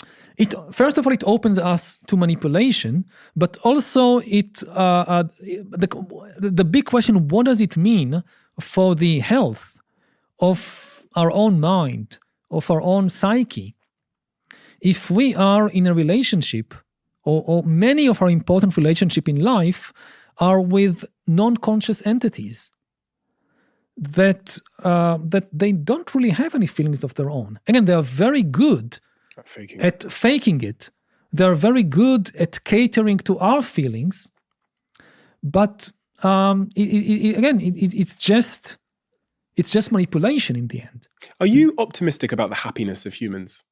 First of all, it opens us to manipulation, but also the big question, what does it mean for the health of our own mind, of our own psyche? If we are in a relationship, or many of our important relationships in life are with non-conscious entities that they don't really have any feelings of their own. Again, they are very good at faking it. They are very good at catering to our feelings, but it's just manipulation in the end. Are you optimistic about the happiness of humans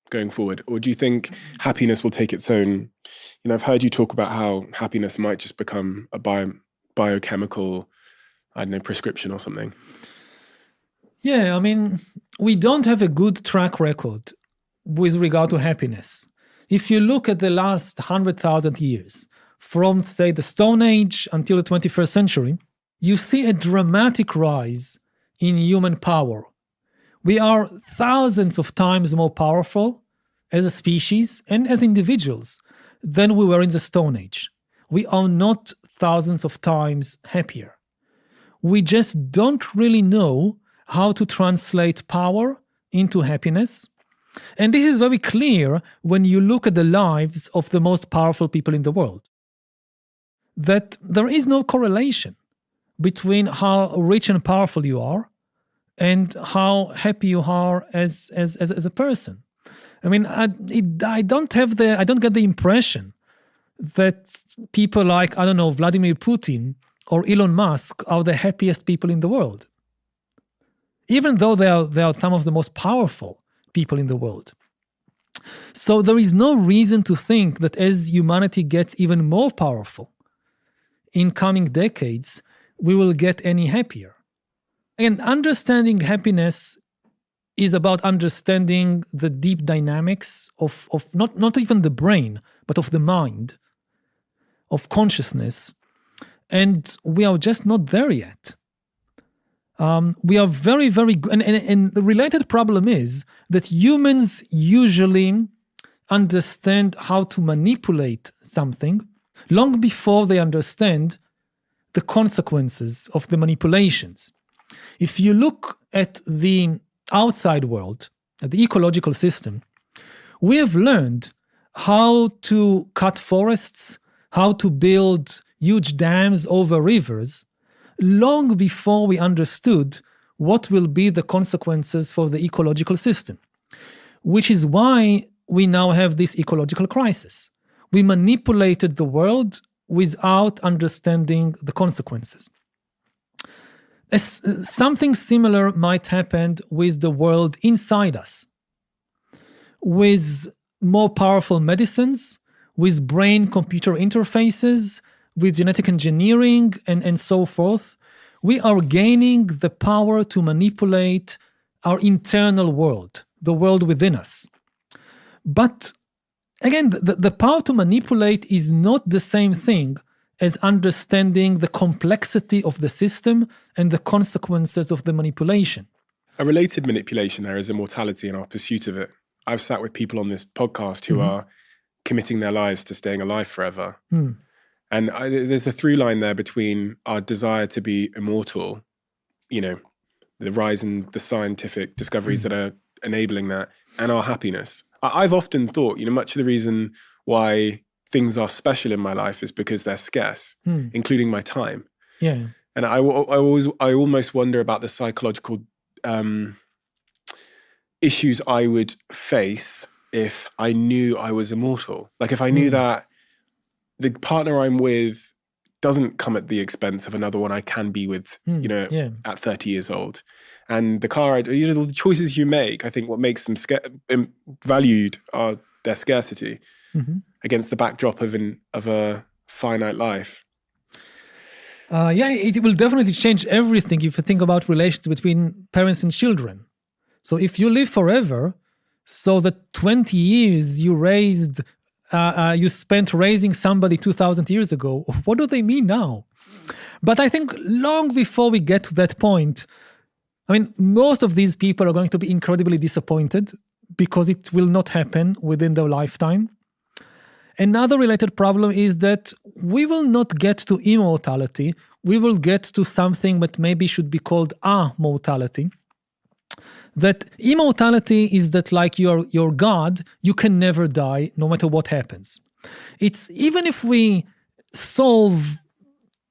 going forward, or do you think happiness will take its own? I've heard you talk about how happiness might just become a biochemical, prescription or something. Yeah, we don't have a good track record with regard to happiness. If you look at the last 100,000 years, from, say, the Stone Age until the 21st century, you see a dramatic rise in human power. We are thousands of times more powerful as a species and as individuals than we were in the Stone Age. We are not thousands of times happier. We just don't really know how to translate power into happiness. And this is very clear when you look at the lives of the most powerful people in the world. That there is no correlation between how rich and powerful you are and how happy you are as a person. I don't get the impression that people like, Vladimir Putin or Elon Musk are the happiest people in the world, even though they are some of the most powerful people in the world. So there is no reason to think that as humanity gets even more powerful in coming decades, we will get any happier. And understanding happiness is about understanding the deep dynamics of not even the brain, but of the mind, of consciousness. And we are just not there yet. We are very, very good. And the related problem is that humans usually understand how to manipulate something long before they understand the consequences of the manipulations. If you look at the outside world, at the ecological system, we have learned how to cut forests, how to build huge dams over rivers, long before we understood what will be the consequences for the ecological system, which is why we now have this ecological crisis. We manipulated the world without understanding the consequences. Something similar might happen with the world inside us. With more powerful medicines, with brain-computer interfaces, with genetic engineering, and so forth, we are gaining the power to manipulate our internal world, the world within us. But again, the power to manipulate is not the same thing as understanding the complexity of the system and the consequences of the manipulation. A related manipulation there is immortality and our pursuit of it. I've sat with people on this podcast who are committing their lives to staying alive forever. And there's a through line there between our desire to be immortal, the rise in the scientific discoveries that are enabling that, and our happiness. I've often thought, much of the reason why things are special in my life is because they're scarce, including my time. Yeah. And I almost wonder about the psychological issues I would face if I knew I was immortal. Like if I knew that the partner I'm with doesn't come at the expense of another one I can be with, at 30 years old. And the car, the choices you make, I think what makes them valued are their scarcity against the backdrop of a finite life. It will definitely change everything if you think about relations between parents and children. So if you live forever, so that 20 years you spent raising somebody 2,000 years ago, what do they mean now? But I think long before we get to that point, most of these people are going to be incredibly disappointed because it will not happen within their lifetime. Another related problem is that we will not get to immortality. We will get to something that maybe should be called amortality. That immortality is that like your God, you can never die no matter what happens. It's even if we solve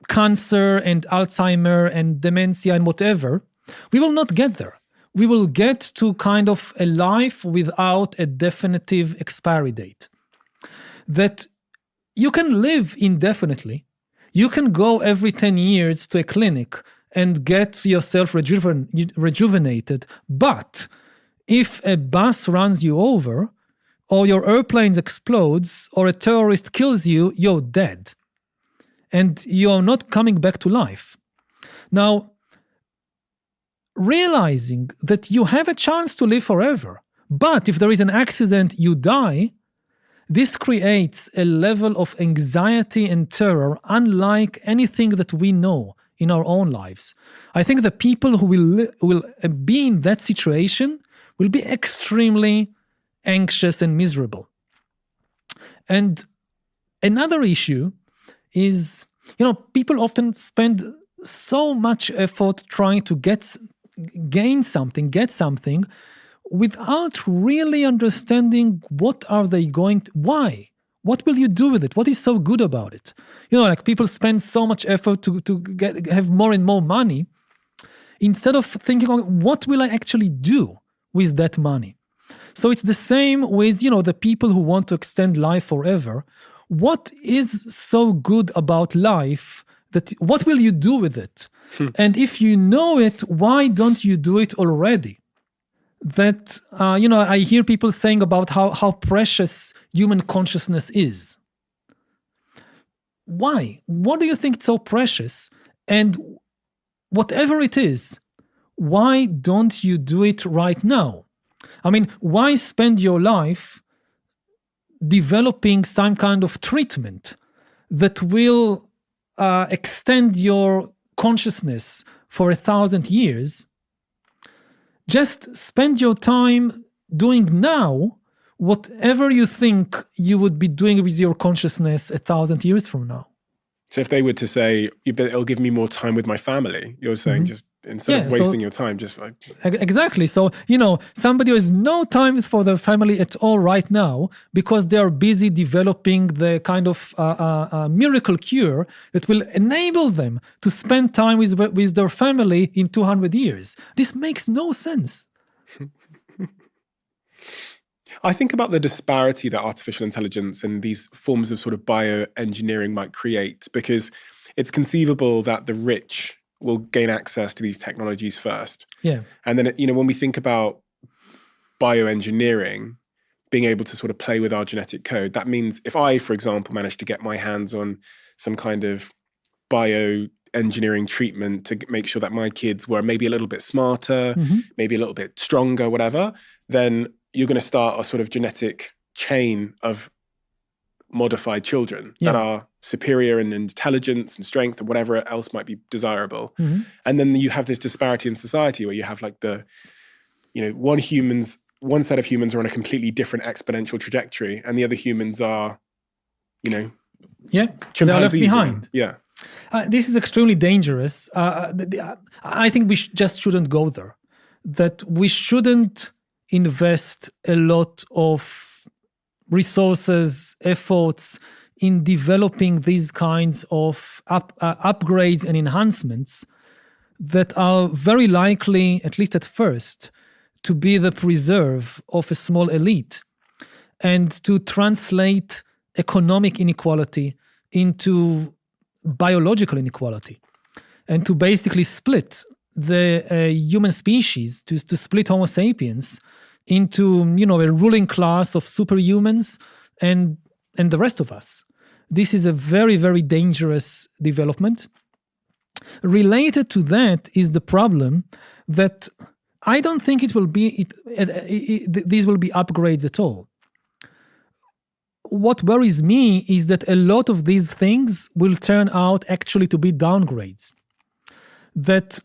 cancer and Alzheimer and dementia and whatever, we will not get there. We will get to kind of a life without a definitive expiry date. That you can live indefinitely. You can go every 10 years to a clinic and get yourself rejuvenated. But if a bus runs you over, or your airplane explodes, or a terrorist kills you, you're dead. And you're not coming back to life. Now, realizing that you have a chance to live forever, but if there is an accident, you die, this creates a level of anxiety and terror unlike anything that we know in our own lives. I think the people who will be in that situation will be extremely anxious and miserable. And another issue is, people often spend so much effort trying to get something, without really understanding why. What will you do with it? What is so good about it? People spend so much effort to have more and more money instead of thinking, what will I actually do with that money? So it's the same with, the people who want to extend life forever. What is so good about life what will you do with it? And if you know it, why don't you do it already? That, I hear people saying about how precious human consciousness is. Why? What do you think is so precious? And whatever it is, why don't you do it right now? Why spend your life developing some kind of treatment that will extend your consciousness for 1,000 years? Just spend your time doing now whatever you think you would be doing with your consciousness 1,000 years from now. So if they were to say, it'll give me more time with my family, you're saying just instead of wasting your time, just like... Exactly. So, somebody who has no time for their family at all right now because they are busy developing the kind of miracle cure that will enable them to spend time with their family in 200 years. This makes no sense. I think about the disparity that artificial intelligence and these forms of sort of bioengineering might create, because it's conceivable that the rich will gain access to these technologies first. Yeah. And then, when we think about bioengineering, being able to sort of play with our genetic code, that means if I, for example, manage to get my hands on some kind of bioengineering treatment to make sure that my kids were maybe a little bit smarter, maybe a little bit stronger, whatever, then you're going to start a sort of genetic chain of modified children that are superior in intelligence and strength and whatever else might be desirable. And then you have this disparity in society where you have like one set of humans are on a completely different exponential trajectory and the other humans are, chimpanzees. They're left behind. Yeah. This is extremely dangerous. I think we just shouldn't go there. That we shouldn't invest a lot of resources, efforts in developing these kinds of upgrades and enhancements that are very likely, at least at first, to be the preserve of a small elite and to translate economic inequality into biological inequality and to basically split the human species, to split Homo sapiens into, a ruling class of superhumans and the rest of us. This is a very, very dangerous development. Related to that is the problem that I don't think these will be upgrades at all. What worries me is that a lot of these things will turn out actually to be downgrades. That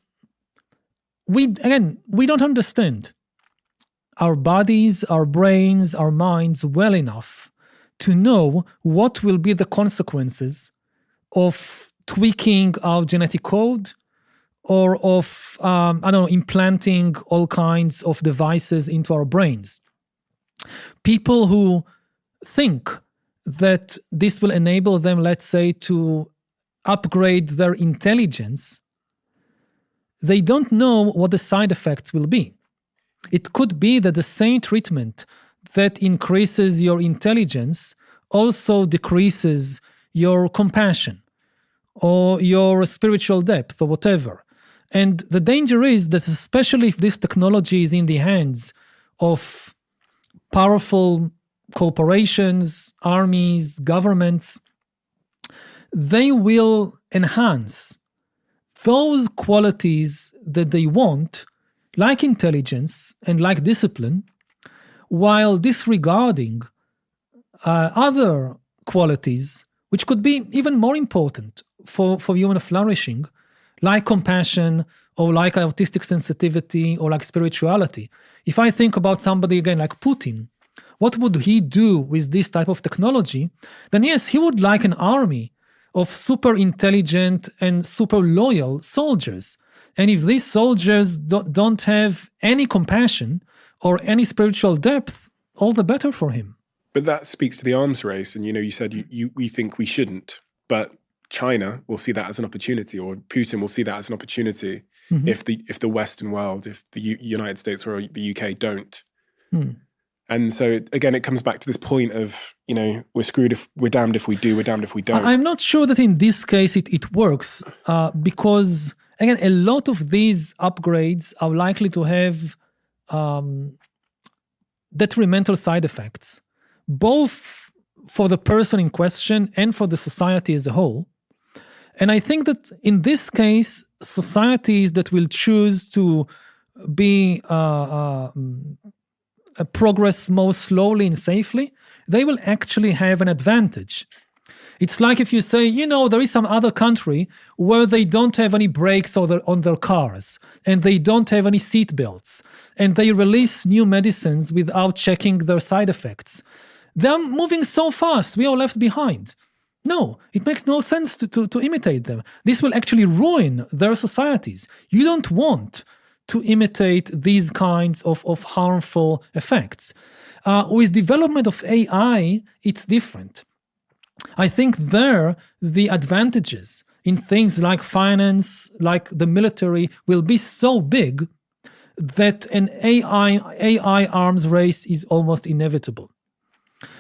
we don't understand our bodies, our brains, our minds well enough to know what will be the consequences of tweaking our genetic code or of, implanting all kinds of devices into our brains. People who think that this will enable them, let's say, to upgrade their intelligence, they don't know what the side effects will be. It could be that the same treatment that increases your intelligence also decreases your compassion or your spiritual depth or whatever. And the danger is that especially if this technology is in the hands of powerful corporations, armies, governments, they will enhance those qualities that they want, like intelligence and like discipline, while disregarding other qualities which could be even more important for human flourishing, like compassion or like artistic sensitivity or like spirituality. If I think about somebody again like Putin, what would he do with this type of technology? Then yes, he would like an army of super intelligent and super loyal soldiers. And if these soldiers don't have any compassion or any spiritual depth, all the better for him. But that speaks to the arms race. And, you said we think we shouldn't, but China will see that as an opportunity, or Putin will see that as an opportunity if the Western world, if the United States or the UK don't. And so, again, it comes back to this point of, we're screwed if we're damned if we do, we're damned if we don't. I'm not sure that in this case it works because, again, a lot of these upgrades are likely to have detrimental side effects, both for the person in question and for the society as a whole. And I think that in this case, societies that will choose to be progress more slowly and safely, they will actually have an advantage. It's like if you say, there is some other country where they don't have any brakes on their cars and they don't have any seat belts and they release new medicines without checking their side effects. They're moving so fast, we are left behind. No, it makes no sense to imitate them. This will actually ruin their societies. You don't want to imitate these kinds of harmful effects. With development of AI, it's different. I think there, the advantages in things like finance, like the military, will be so big that an AI arms race is almost inevitable.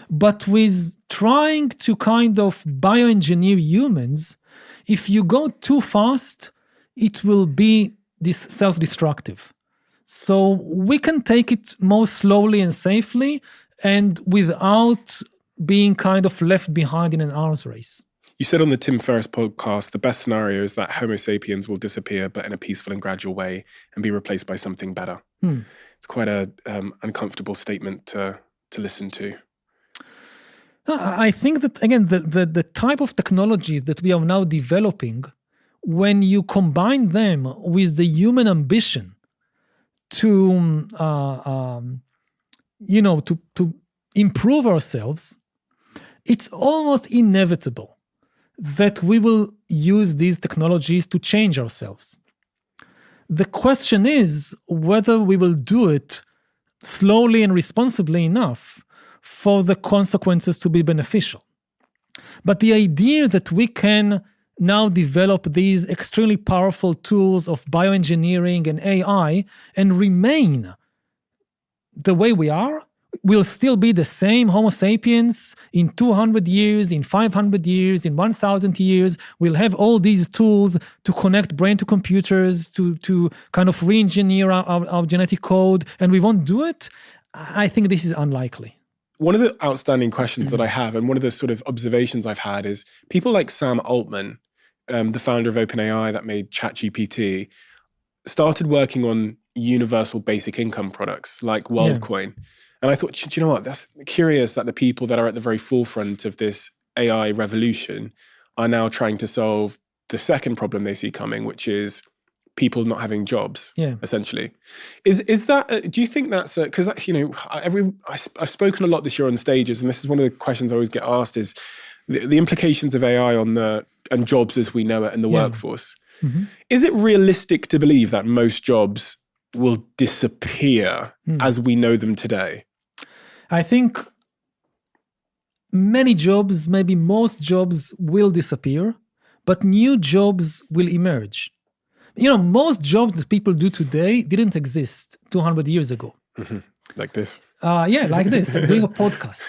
But with trying to kind of bioengineer humans, if you go too fast, it will be self-destructive. So we can take it more slowly and safely and without being kind of left behind in an arms race. You said on the Tim Ferriss podcast, the best scenario is that Homo sapiens will disappear, but in a peaceful and gradual way, and be replaced by something better. It's quite an uncomfortable statement to listen to. I think that, again, the type of technologies that we are now developing, when you combine them with the human ambition to improve ourselves, it's almost inevitable that we will use these technologies to change ourselves. The question is whether we will do it slowly and responsibly enough for the consequences to be beneficial. But the idea that we can now develop these extremely powerful tools of bioengineering and AI and remain the way we are, will still be the same Homo sapiens in 200 years, in 500 years, in 1,000 years. We'll have all these tools to connect brain to computers, to kind of re-engineer our genetic code, and we won't do it. I think this is unlikely. One of the outstanding questions that I have, and one of the sort of observations I've had, is people like Sam Altman, the founder of OpenAI that made ChatGPT, started working on universal basic income products like WorldCoin. Yeah. And I thought, do you know what? That's curious that the people that are at the very forefront of this AI revolution are now trying to solve the second problem they see coming, which is people not having jobs, essentially. Is that, do you think that's, because, I've spoken a lot this year on stages, and this is one of the questions I always get asked, is the implications of AI and jobs as we know it in the workforce. Mm-hmm. Is it realistic to believe that most jobs will disappear as we know them today? I think many jobs, maybe most jobs, will disappear, but new jobs will emerge. Most jobs that people do today didn't exist 200 years ago. Mm-hmm. Like this. Like this, like doing a podcast.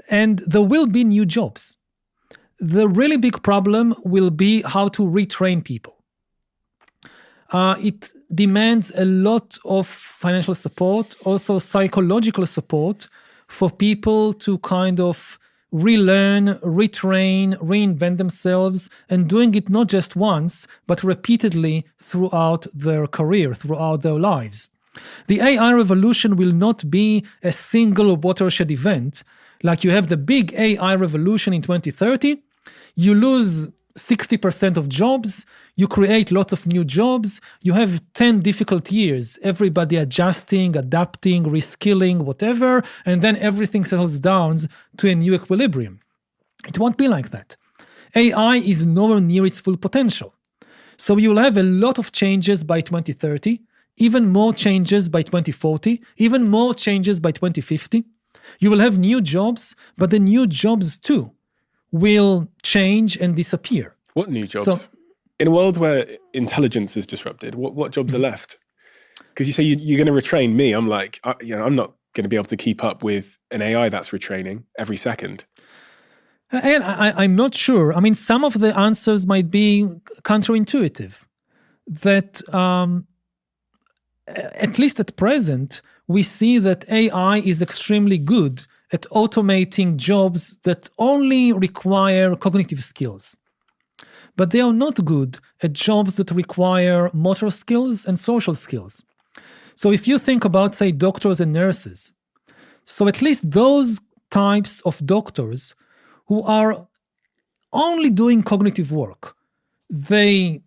And there will be new jobs. The really big problem will be how to retrain people. It demands a lot of financial support, also psychological support for people to kind of relearn, retrain, reinvent themselves, and doing it not just once, but repeatedly throughout their career, throughout their lives. The AI revolution will not be a single watershed event. Like you have the big AI revolution in 2030, you lose 60% of jobs, you create lots of new jobs, you have 10 difficult years, everybody adjusting, adapting, reskilling, whatever, and then everything settles down to a new equilibrium. It won't be like that. AI is nowhere near its full potential. So you will have a lot of changes by 2030, even more changes by 2040, even more changes by 2050. You will have new jobs, but the new jobs too will change and disappear. What new jobs? So, in a world where intelligence is disrupted, what jobs are left? Because you say you're going to retrain me. I'm like, I'm not going to be able to keep up with an AI that's retraining every second. And I'm not sure. I mean, some of the answers might be counterintuitive. That at least at present, we see that AI is extremely good at automating jobs that only require cognitive skills. But they are not good at jobs that require motor skills and social skills. So if you think about, say, doctors and nurses, so at least those types of doctors who are only doing cognitive work, they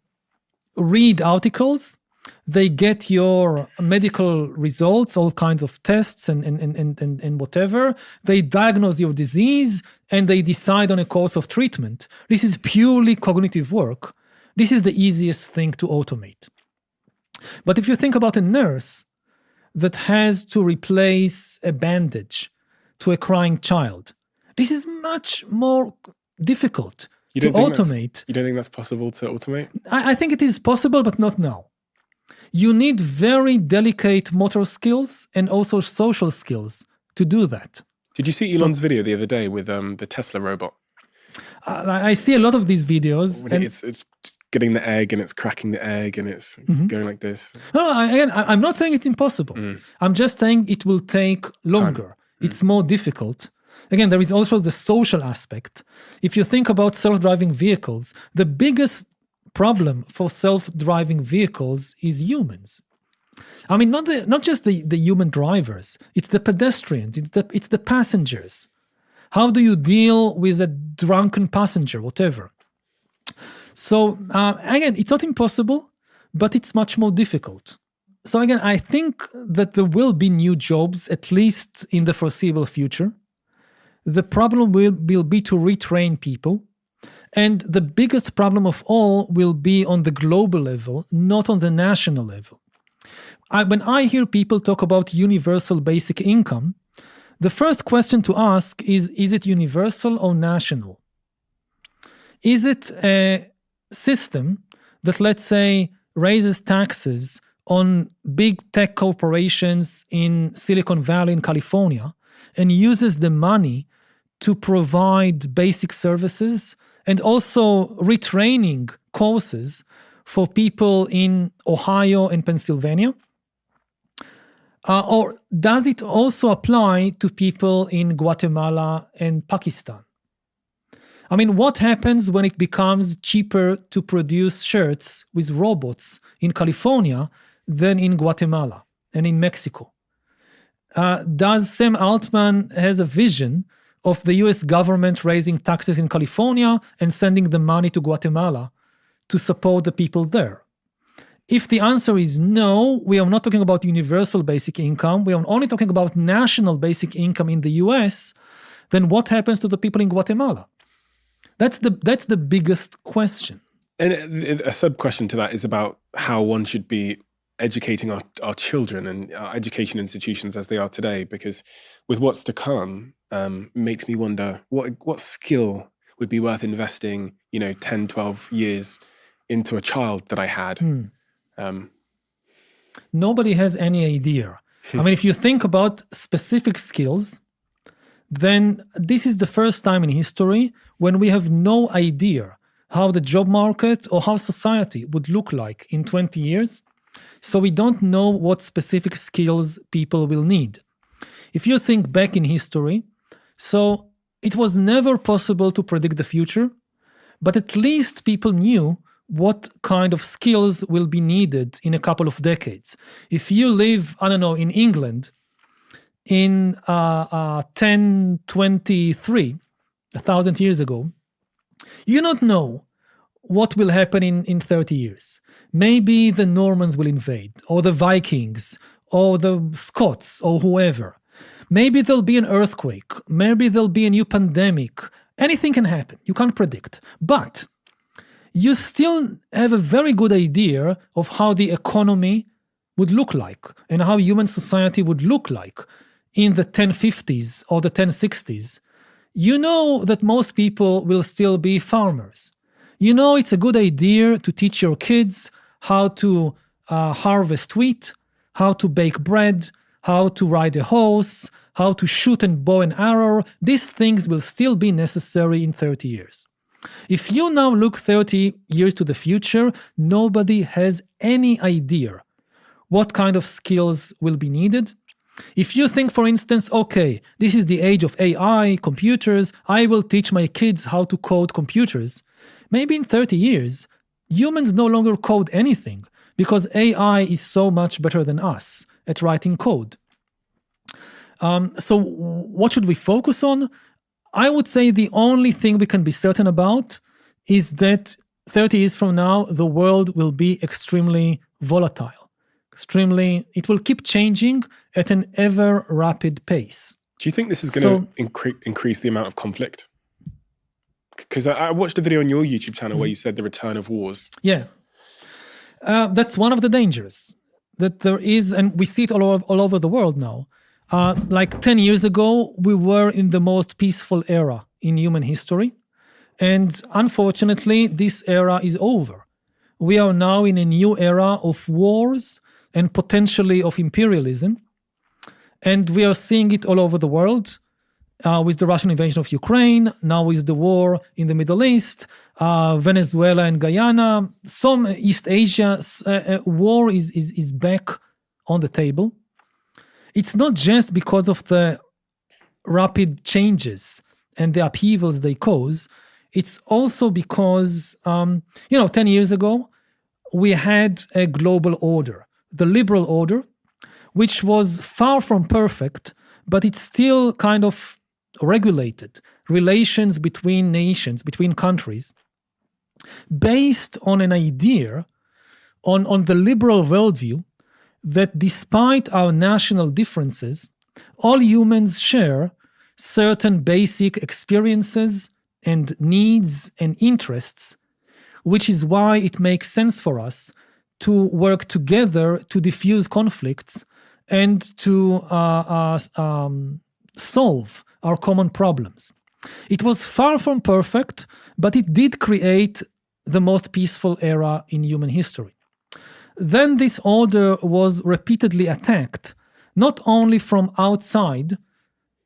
read articles, They get your medical results, all kinds of tests and whatever. They diagnose your disease and they decide on a course of treatment. This is purely cognitive work. This is the easiest thing to automate. But if you think about a nurse that has to replace a bandage to a crying child, this is much more difficult to automate. You don't think that's possible to automate? I think it is possible, but not now. You need very delicate motor skills and also social skills to do that. Did you see Elon's video the other day with the Tesla robot? I see a lot of these videos. And it's getting the egg and it's cracking the egg and it's going like this. No, I'm not saying it's impossible. I'm just saying it will take longer. It's more difficult. Again, there is also the social aspect. If you think about self-driving vehicles, the biggest problem for self-driving vehicles is humans. I mean, not just the human drivers. It's the pedestrians. It's the passengers. How do you deal with a drunken passenger, whatever? So again, it's not impossible, but it's much more difficult. So again, I think that there will be new jobs, at least in the foreseeable future. The problem will be to retrain people. And the biggest problem of all will be on the global level, not on the national level. When I hear people talk about universal basic income, the first question to ask is it universal or national? Is it a system that, let's say, raises taxes on big tech corporations in Silicon Valley in California and uses the money to provide basic services and also retraining courses for people in Ohio and Pennsylvania? Or does it also apply to people in Guatemala and Pakistan? I mean, what happens when it becomes cheaper to produce shirts with robots in California than in Guatemala and in Mexico? Does Sam Altman has a vision of the US government raising taxes in California and sending the money to Guatemala to support the people there? If the answer is no, we are not talking about universal basic income, we are only talking about national basic income in the US, then what happens to the people in Guatemala? That's the biggest question. And a sub-question to that is about how one should be educating our children and our education institutions as they are today, because with what's to come, makes me wonder what skill would be worth investing, 10, 12 years into a child that I had. Nobody has any idea. I mean, if you think about specific skills, then this is the first time in history when we have no idea how the job market or how society would look like in 20 years. So we don't know what specific skills people will need. If you think back in history, so it was never possible to predict the future, but at least people knew what kind of skills will be needed in a couple of decades. If you live, I don't know, in England in 1023, 1,000 years ago, you don't know what will happen in 30 years. Maybe the Normans will invade, or the Vikings, or the Scots, or whoever. Maybe there'll be an earthquake. Maybe there'll be a new pandemic. Anything can happen. You can't predict. But you still have a very good idea of how the economy would look like and how human society would look like in the 1050s or the 1060s. You know that most people will still be farmers. You know it's a good idea to teach your kids how to harvest wheat, how to bake bread, how to ride a horse, how to shoot and bow and arrow. These things will still be necessary in 30 years. If you now look 30 years to the future, nobody has any idea what kind of skills will be needed. If you think, for instance, okay, this is the age of AI, computers, I will teach my kids how to code computers. Maybe in 30 years, humans no longer code anything because AI is so much better than us at writing code. So what should we focus on? I would say the only thing we can be certain about is that 30 years from now, the world will be extremely volatile. It will keep changing at an ever rapid pace. Do you think this is going to increase the amount of conflict? Because I watched a video on your YouTube channel where you said the return of wars. Yeah. That's one of the dangers that there is, and we see it all over the world now. Like 10 years ago, we were in the most peaceful era in human history. And unfortunately, this era is over. We are now in a new era of wars and potentially of imperialism. And we are seeing it all over the world with the Russian invasion of Ukraine, now with the war in the Middle East, Venezuela and Guyana, some East Asia. War is back on the table. It's not just because of the rapid changes and the upheavals they cause. It's also because, 10 years ago, we had a global order, the liberal order, which was far from perfect, but it still kind of regulated relations between nations, between countries, based on an idea, on the liberal worldview, that despite our national differences, all humans share certain basic experiences and needs and interests, which is why it makes sense for us to work together to diffuse conflicts and to solve our common problems. It was far from perfect, but it did create the most peaceful era in human history. Then this order was repeatedly attacked, not only from outside,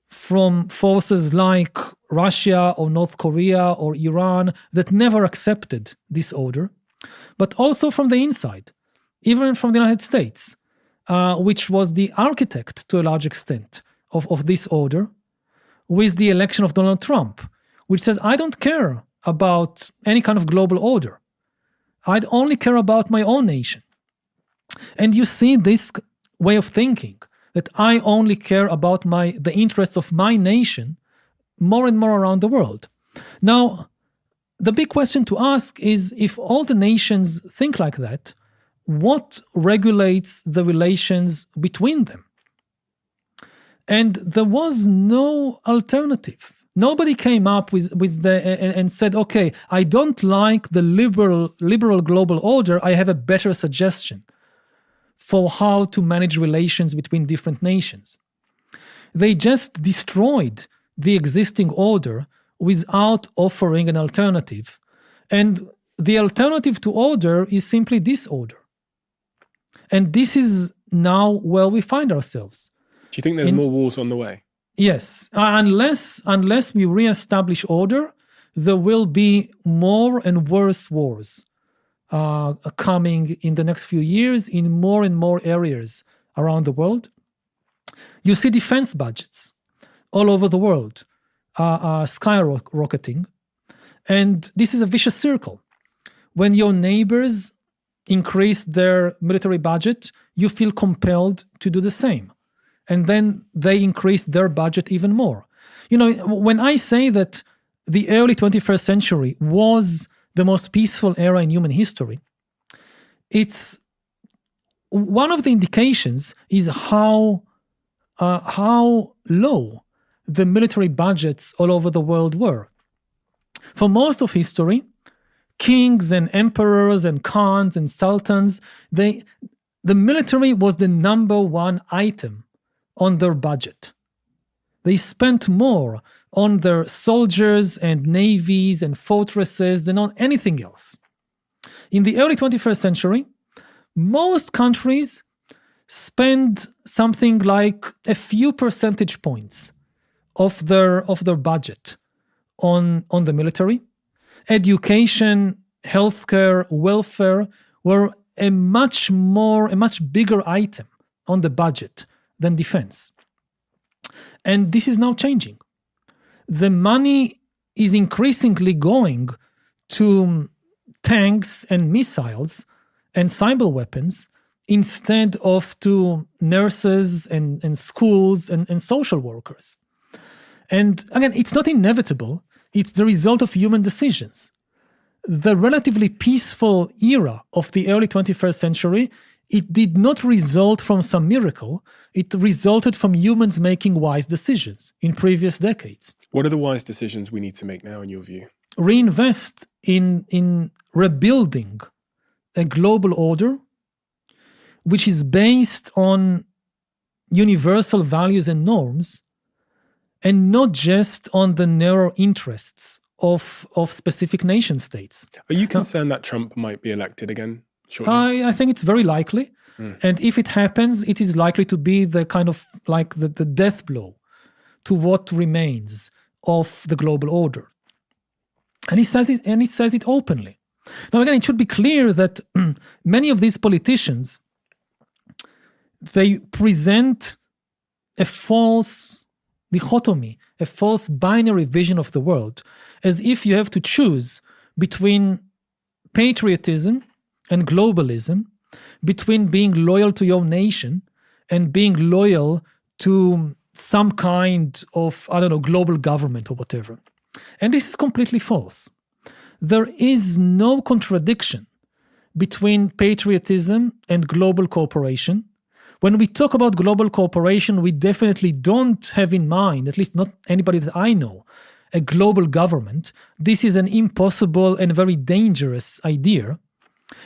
from forces like Russia or North Korea or Iran that never accepted this order, but also from the inside, even from the United States, which was the architect to a large extent of this order, with the election of Donald Trump, which says, I don't care about any kind of global order. I'd only care about my own nation. And you see this way of thinking, that I only care about the interests of my nation more and more around the world. Now, the big question to ask is, if all the nations think like that, what regulates the relations between them? And there was no alternative. Nobody came up and said, okay, I don't like the liberal global order, I have a better suggestion for how to manage relations between different nations. They just destroyed the existing order without offering an alternative. And the alternative to order is simply disorder. And this is now where we find ourselves. Do you think there's more wars on the way? Yes. Unless we reestablish order, there will be more and worse wars coming in the next few years in more and more areas around the world. You see defense budgets all over the world skyrocketing. And this is a vicious circle. When your neighbors increase their military budget, you feel compelled to do the same. And then they increase their budget even more. When I say that the early 21st century was the most peaceful era in human history, it's one of the indications is how low the military budgets all over the world were. For most of history, kings and emperors and khans and sultans, the military was the number one item on their budget. They spent more on their soldiers and navies and fortresses than on anything else. In the early 21st century, most countries spend something like a few percentage points of their budget on the military. Education, healthcare, welfare were a much bigger item on the budget than defense. And this is now changing. The money is increasingly going to tanks and missiles and cyber weapons instead of to nurses and schools and social workers. And again, it's not inevitable. It's the result of human decisions. the relatively peaceful era of the early 21st century, it did not result from some miracle. It resulted from humans making wise decisions in previous decades. What are the wise decisions we need to make now, in your view? Reinvest in rebuilding a global order which is based on universal values and norms, and not just on the narrow interests of specific nation states. Are you concerned that Trump might be elected again shortly? I think it's very likely. And if it happens, it is likely to be the kind of like the death blow to what remains of the global order. And he says it openly. Now, again, it should be clear that many of these politicians, they present a false dichotomy, a false binary vision of the world, as if you have to choose between patriotism and globalism, between being loyal to your nation and being loyal to some kind of, global government or whatever. And this is completely false. There is no contradiction between patriotism and global cooperation. When we talk about global cooperation, we definitely don't have in mind, at least not anybody that I know, a global government. This is an impossible and very dangerous idea.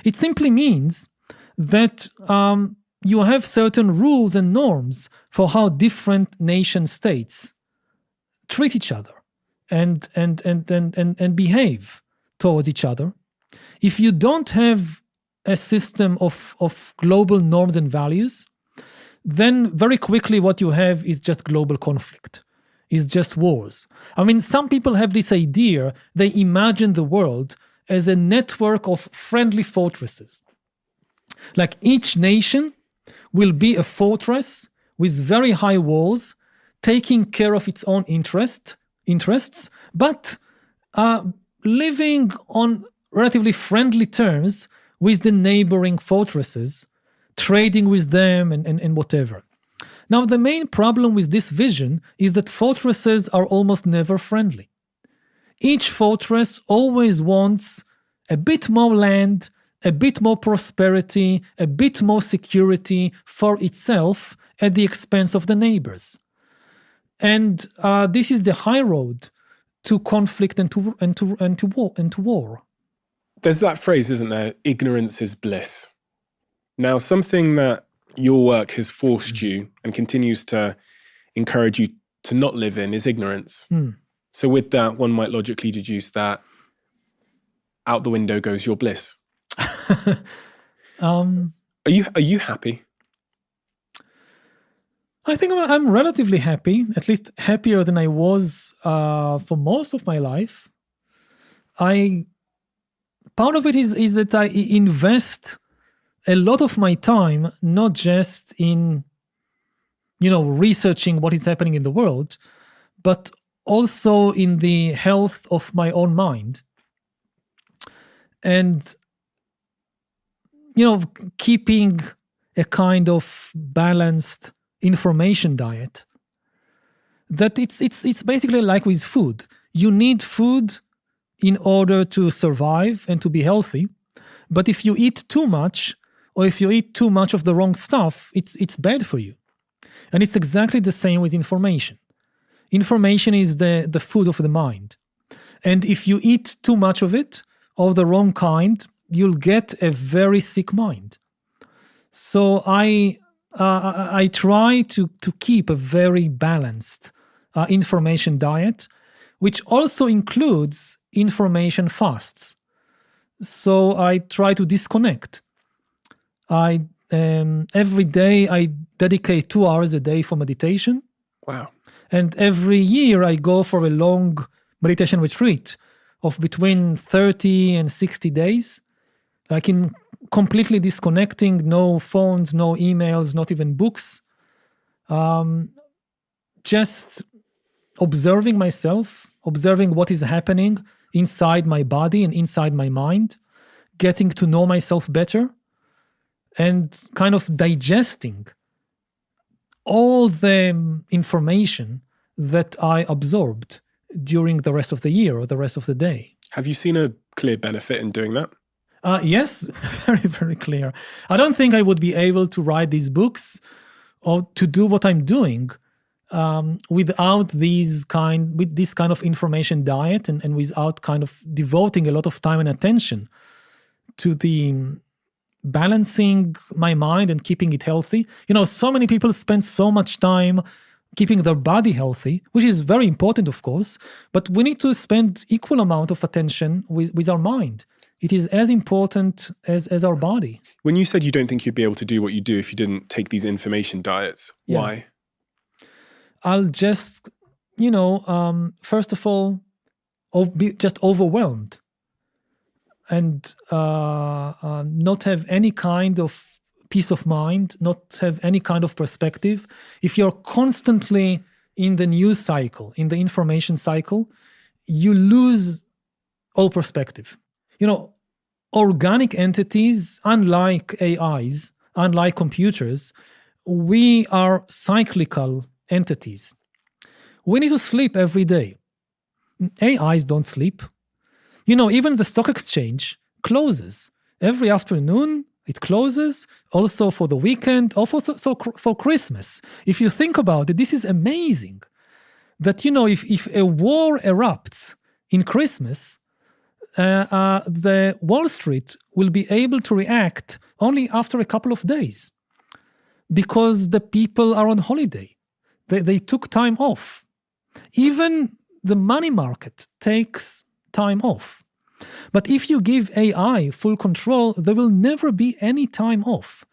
It simply means that you have certain rules and norms for how different nation states treat each other and behave towards each other. If you don't have a system of global norms and values, then very quickly what you have is just global conflict, is just wars. I mean, some people have this idea, they imagine the world as a network of friendly fortresses. Like each nation will be a fortress with very high walls, taking care of its own interests, but living on relatively friendly terms with the neighboring fortresses, trading with them and whatever. Now, the main problem with this vision is that fortresses are almost never friendly. Each fortress always wants a bit more land, a bit more prosperity, a bit more security for itself at the expense of the neighbors. And this is the high road to conflict and to war. There's that phrase, isn't there? Ignorance is bliss. Now, something that your work has forced you and continues to encourage you to not live in is ignorance. So with that, one might logically deduce that out the window goes your bliss. Are you happy? I think I'm relatively happy, at least happier than I was for most of my life. Part of it is that I invest a lot of my time not just in, researching what is happening in the world, but also in the health of my own mind. And, keeping a kind of balanced information diet. That it's basically like with food. You need food in order to survive and to be healthy. But if you eat too much, or if you eat too much of the wrong stuff, it's bad for you. And it's exactly the same with information. Information is the food of the mind. And if you eat too much of it, of the wrong kind, you'll get a very sick mind. So I try to keep a very balanced information diet, which also includes information fasts. So I try to disconnect. Every day I dedicate 2 hours a day for meditation. Wow. And every year I go for a long meditation retreat of between 30 and 60 days, like in completely disconnecting, no phones, no emails, not even books. Just observing myself, observing what is happening inside my body and inside my mind, getting to know myself better, and kind of digesting all the information that I absorbed during the rest of the year or the rest of the day. Have you seen a clear benefit in doing that? Yes, very, very clear. I don't think I would be able to write these books or to do what I'm doing without this kind of information diet and without kind of devoting a lot of time and attention to the balancing my mind and keeping it healthy. So many people spend so much time keeping their body healthy, which is very important, of course, but we need to spend equal amount of attention with our mind. It is as important as our body. When you said you don't think you'd be able to do what you do if you didn't take these information diets, why? I'll just, first of all, be just overwhelmed and not have any kind of peace of mind, not have any kind of perspective. If you're constantly in the news cycle, in the information cycle, you lose all perspective. Organic entities, unlike AIs, unlike computers, we are cyclical entities. We need to sleep every day. AIs don't sleep. Even the stock exchange closes. Every afternoon, it closes, also for the weekend, or for Christmas. If you think about it, this is amazing. That, if a war erupts in Christmas, the Wall Street will be able to react only after a couple of days because the people are on holiday. They took time off. Even the money market takes time off. But if you give AI full control, there will never be any time off.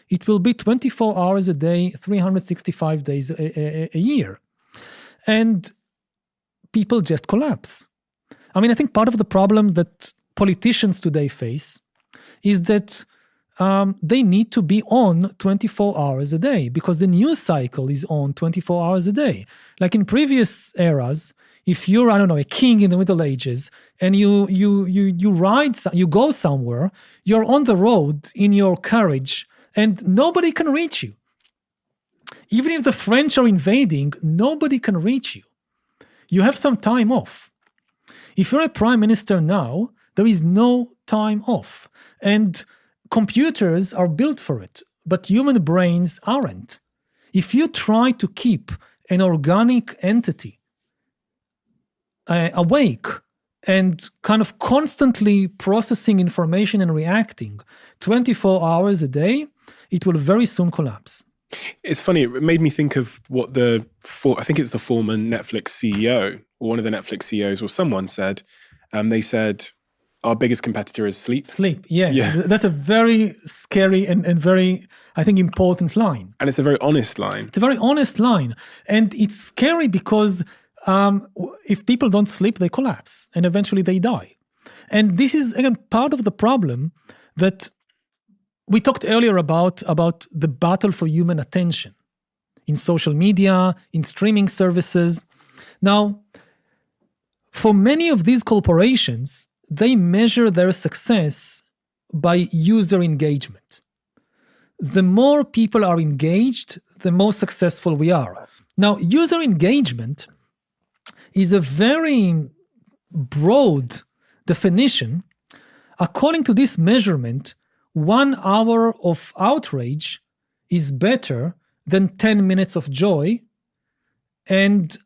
It will be 24 hours a day, 365 days a year. And people just collapse. I think part of the problem that politicians today face is that they need to be on 24 hours a day because the news cycle is on 24 hours a day. Like in previous eras, if you're, a king in the Middle Ages and you go somewhere, you're on the road in your carriage and nobody can reach you. Even if the French are invading, nobody can reach you. You have some time off. If you're a prime minister now, there is no time off. And computers are built for it, but human brains aren't. If you try to keep an organic entity awake and kind of constantly processing information and reacting 24 hours a day, it will very soon collapse. It's funny, it made me think of what I think it's the former Netflix CEO, or one of the Netflix CEOs, or someone said, they said, our biggest competitor is sleep. Sleep, yeah. That's a very scary and very, I think, important line. And it's a very honest line. It's a very honest line. And it's scary because if people don't sleep, they collapse and eventually they die. And this is, again, part of the problem that we talked earlier about the battle for human attention in social media, in streaming services. Now, for many of these corporations, they measure their success by user engagement. The more people are engaged, the more successful we are. Now, user engagement is a very broad definition. According to this measurement, 1 hour of outrage is better than 10 minutes of joy, and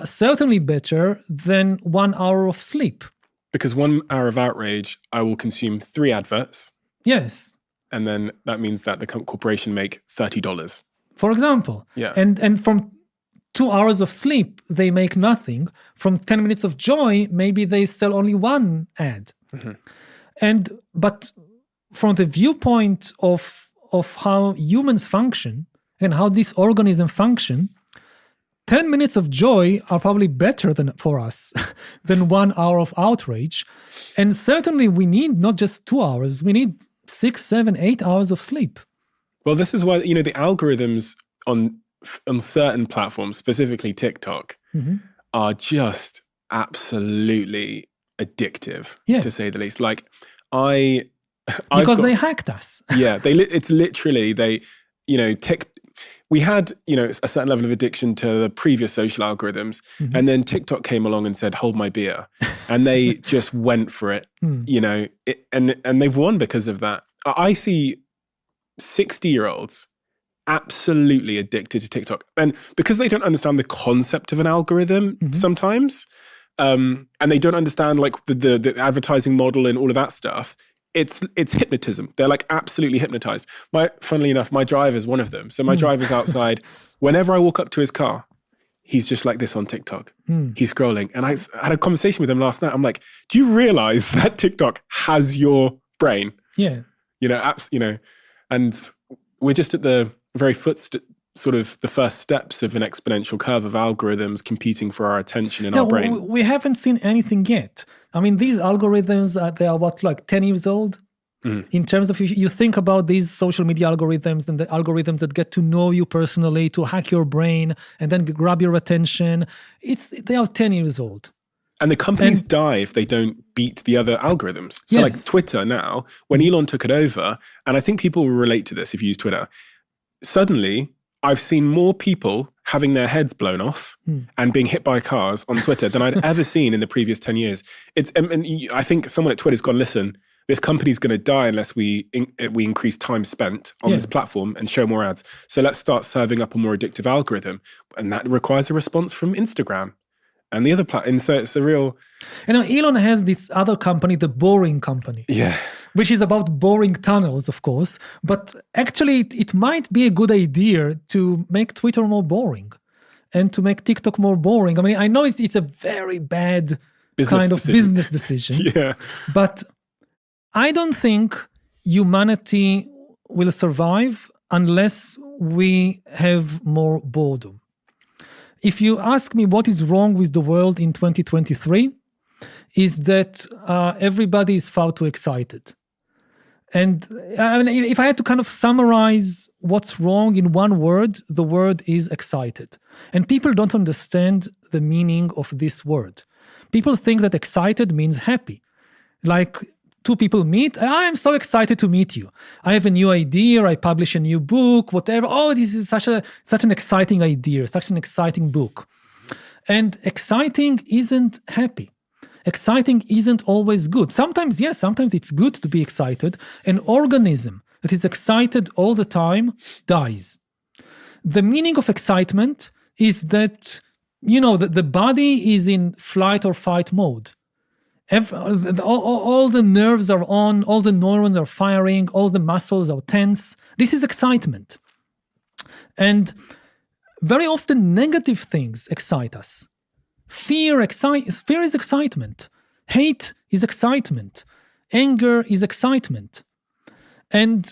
certainly better than 1 hour of sleep. Because 1 hour of outrage, I will consume 3 adverts. Yes. And then that means that the corporation make $30. For example. Yeah. And from 2 hours of sleep, they make nothing. From 10 minutes of joy, maybe they sell only 1 ad. Mm-hmm. But from the viewpoint of how humans function and how this organism function, 10 minutes of joy are probably better for us than 1 hour of outrage. And certainly we need not just 2 hours, we need 6, 7, 8 hours of sleep. Well, this is why, the algorithms on certain platforms, specifically TikTok, mm-hmm. are just absolutely addictive, to say the least. Like, because they hacked us. Yeah, it's literally, we had, a certain level of addiction to the previous social algorithms. Mm-hmm. And then TikTok came along and said, hold my beer. And they just went for it, and they've won because of that. I see 60-year-olds absolutely addicted to TikTok. And because they don't understand the concept of an algorithm sometimes, and they don't understand like the advertising model and all of that stuff, it's hypnotism. They're like absolutely hypnotized. Funnily enough, my driver's one of them. So my driver's outside. Whenever I walk up to his car, he's just like this on TikTok. He's scrolling. And I had a conversation with him last night. I'm like, do you realize that TikTok has your brain? Yeah. And we're just at the very sort of the first steps of an exponential curve of algorithms competing for our attention in our brain. We haven't seen anything yet. I mean, these algorithms, they are 10 years old? In terms of, you think about these social media algorithms and the algorithms that get to know you personally, to hack your brain and then grab your attention, they are 10 years old. And the companies die if they don't beat the other algorithms. So like Twitter now, when Elon took it over, and I think people will relate to this if you use Twitter, suddenly I've seen more people having their heads blown off and being hit by cars on Twitter than I'd ever seen in the previous 10 years. I think someone at Twitter's gone, listen, this company's going to die unless we increase time spent on this platform and show more ads. So let's start serving up a more addictive algorithm. And that requires a response from Instagram and the other platforms. So it's a real... And Elon has this other company, the Boring Company. Yeah. Which is about boring tunnels, of course. But actually, it might be a good idea to make Twitter more boring and to make TikTok more boring. I mean, I know it's a very bad business decision. Yeah. But I don't think humanity will survive unless we have more boredom. If you ask me what is wrong with the world in 2023, is that everybody is far too excited. And I mean, if I had to kind of summarize what's wrong in one word, the word is excited. And people don't understand the meaning of this word. People think that excited means happy. Like two people meet, I am so excited to meet you. I have a new idea, I publish a new book, whatever. Oh, this is such an exciting idea, such an exciting book. And exciting isn't happy. Exciting isn't always good. Sometimes, yes, sometimes it's good to be excited. An organism that is excited all the time dies. The meaning of excitement is that, the body is in flight or fight mode. All the nerves are on, all the neurons are firing, all the muscles are tense. This is excitement. And very often negative things excite us. Fear is excitement. Hate is excitement. Anger is excitement. And,